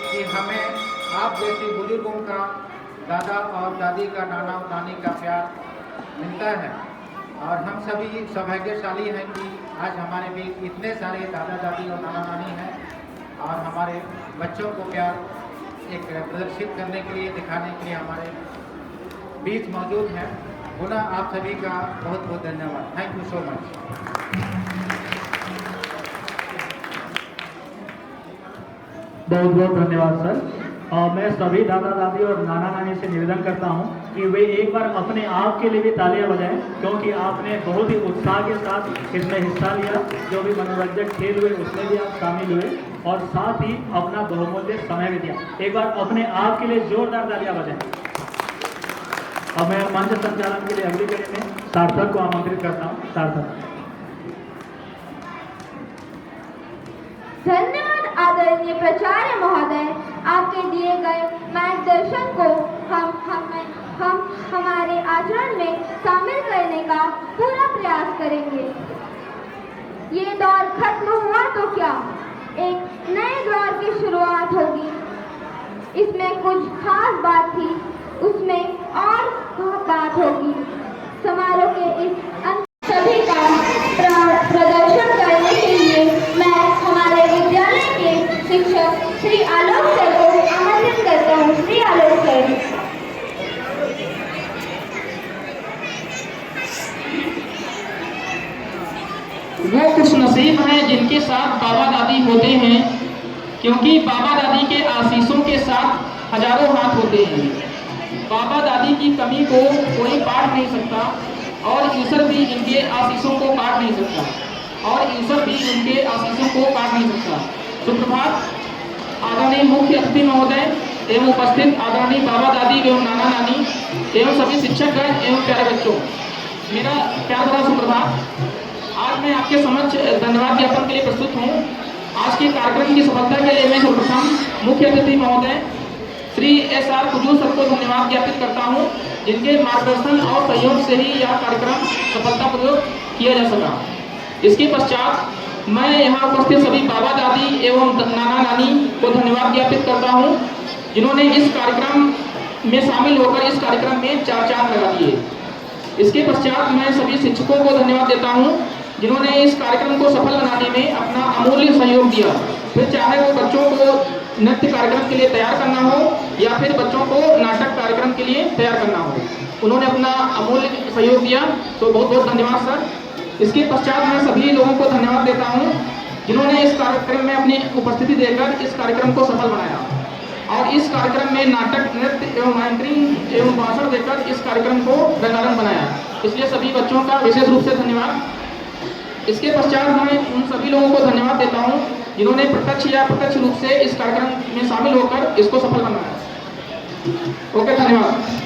कि हमें आप जैसे बुजुर्गों का, दादा और दादी का, नाना और नानी का प्यार मिलता है। और हम सभी सौभाग्यशाली हैं कि आज हमारे बीच इतने सारे दादा दादी और नाना नानी हैं, और हमारे बच्चों को प्यार एक प्रदर्शित करने के लिए, दिखाने के लिए हमारे बीच मौजूद हैं। पुनः आप सभी का बहुत बहुत धन्यवाद। Thank you so much. बहुत बहुत धन्यवाद सर। मैं सभी दादा दादी और नाना नानी से निवेदन करता हूं कि वे एक बार अपने आप के लिए भी तालियां बजाएं, क्योंकि आपने बहुत ही उत्साह के साथ इसमें हिस्सा लिया। जो भी मनोरंजक खेल हुए उसमें भी आप शामिल हुए, और साथ ही अपना बहुमूल्य समय भी दिया। एक बार अपने आप के लिए जोरदार तालियां बजाएं। अब मैं मंच संचालन के लिए अगली कड़ी में सार्थक को आमंत्रित करता हूँ। सार्थक। धन्यवाद आदरणीय प्राचार्य महोदय, आपके दिए गए मार्गदर्शन को हम हमारे आचरण में शामिल करने का पूरा प्रयास करेंगे। ये दौर खत्म हुआ तो क्या, एक नए दौर की शुरुआत होगी। इसमें कुछ खास बात थी, उसमें और बात होगी। समारोह के इस सभी का प्रदर्शन करने के लिए मैं हमारे विद्यालय के शिक्षक श्री आलोक सर को आमंत्रित करता हूँ। श्री आलोक सर। वो खुश नसीब हैं जिनके साथ बाबा दादी होते हैं, क्योंकि बाबा दादी के आशीषों के साथ हजारों हाथ होते हैं। बाबा दादी की कमी को कोई काट नहीं सकता, और ईश्वर भी इनके आशीषों को काट नहीं सकता, और ईश्वर भी इनके आशीषों को काट नहीं सकता। सुप्रभात आदरणीय मुख्य अतिथि महोदय एवं उपस्थित आदरणीय बाबा दादी एवं नाना नानी एवं सभी शिक्षकगण एवं प्यारे बच्चों, मेरा प्यार भरा सुप्रभात। आज मैं आपके समक्ष धन्यवाद ज्ञापन के लिए प्रस्तुत हूँ। आज के कार्यक्रम की सफलता के लिए मैं सर्वप्रथम मुख्य अतिथि महोदय श्री SR कुजूर सर को धन्यवाद ज्ञापित करता हूँ, जिनके मार्गदर्शन और सहयोग से ही यह कार्यक्रम सफलतापूर्वक किया जा सका। इसके पश्चात मैं यहाँ उपस्थित सभी बाबा दादी एवं नाना नानी को धन्यवाद ज्ञापित करता हूँ, जिन्होंने इस कार्यक्रम में शामिल होकर इस कार्यक्रम में चार चांद लगा दिए। इसके पश्चात मैं सभी शिक्षकों को धन्यवाद देता हूँ, जिन्होंने इस कार्यक्रम को सफल बनाने में अपना अमूल्य सहयोग दिया। फिर चाहे वो बच्चों को नृत्य कार्यक्रम के लिए तैयार करना हो या फिर बच्चों को नाटक कार्यक्रम के लिए तैयार करना हो, उन्होंने अपना अमूल्य सहयोग दिया। तो बहुत बहुत धन्यवाद सर। इसके पश्चात मैं सभी लोगों को धन्यवाद देता हूँ, जिन्होंने इस कार्यक्रम में अपनी उपस्थिति देकर इस कार्यक्रम को सफल बनाया, और इस कार्यक्रम में नाटक, नृत्य एवं एंकरिंग एवं भाषण देकर इस कार्यक्रम को रंगारंग बनाया। इसलिए सभी बच्चों का विशेष रूप से धन्यवाद। इसके पश्चात मैं उन सभी लोगों को धन्यवाद देता हूँ, जिन्होंने प्रत्यक्ष या अप्रत्यक्ष रूप से इस कार्यक्रम में शामिल होकर इसको सफल बनाया। ओके, धन्यवाद।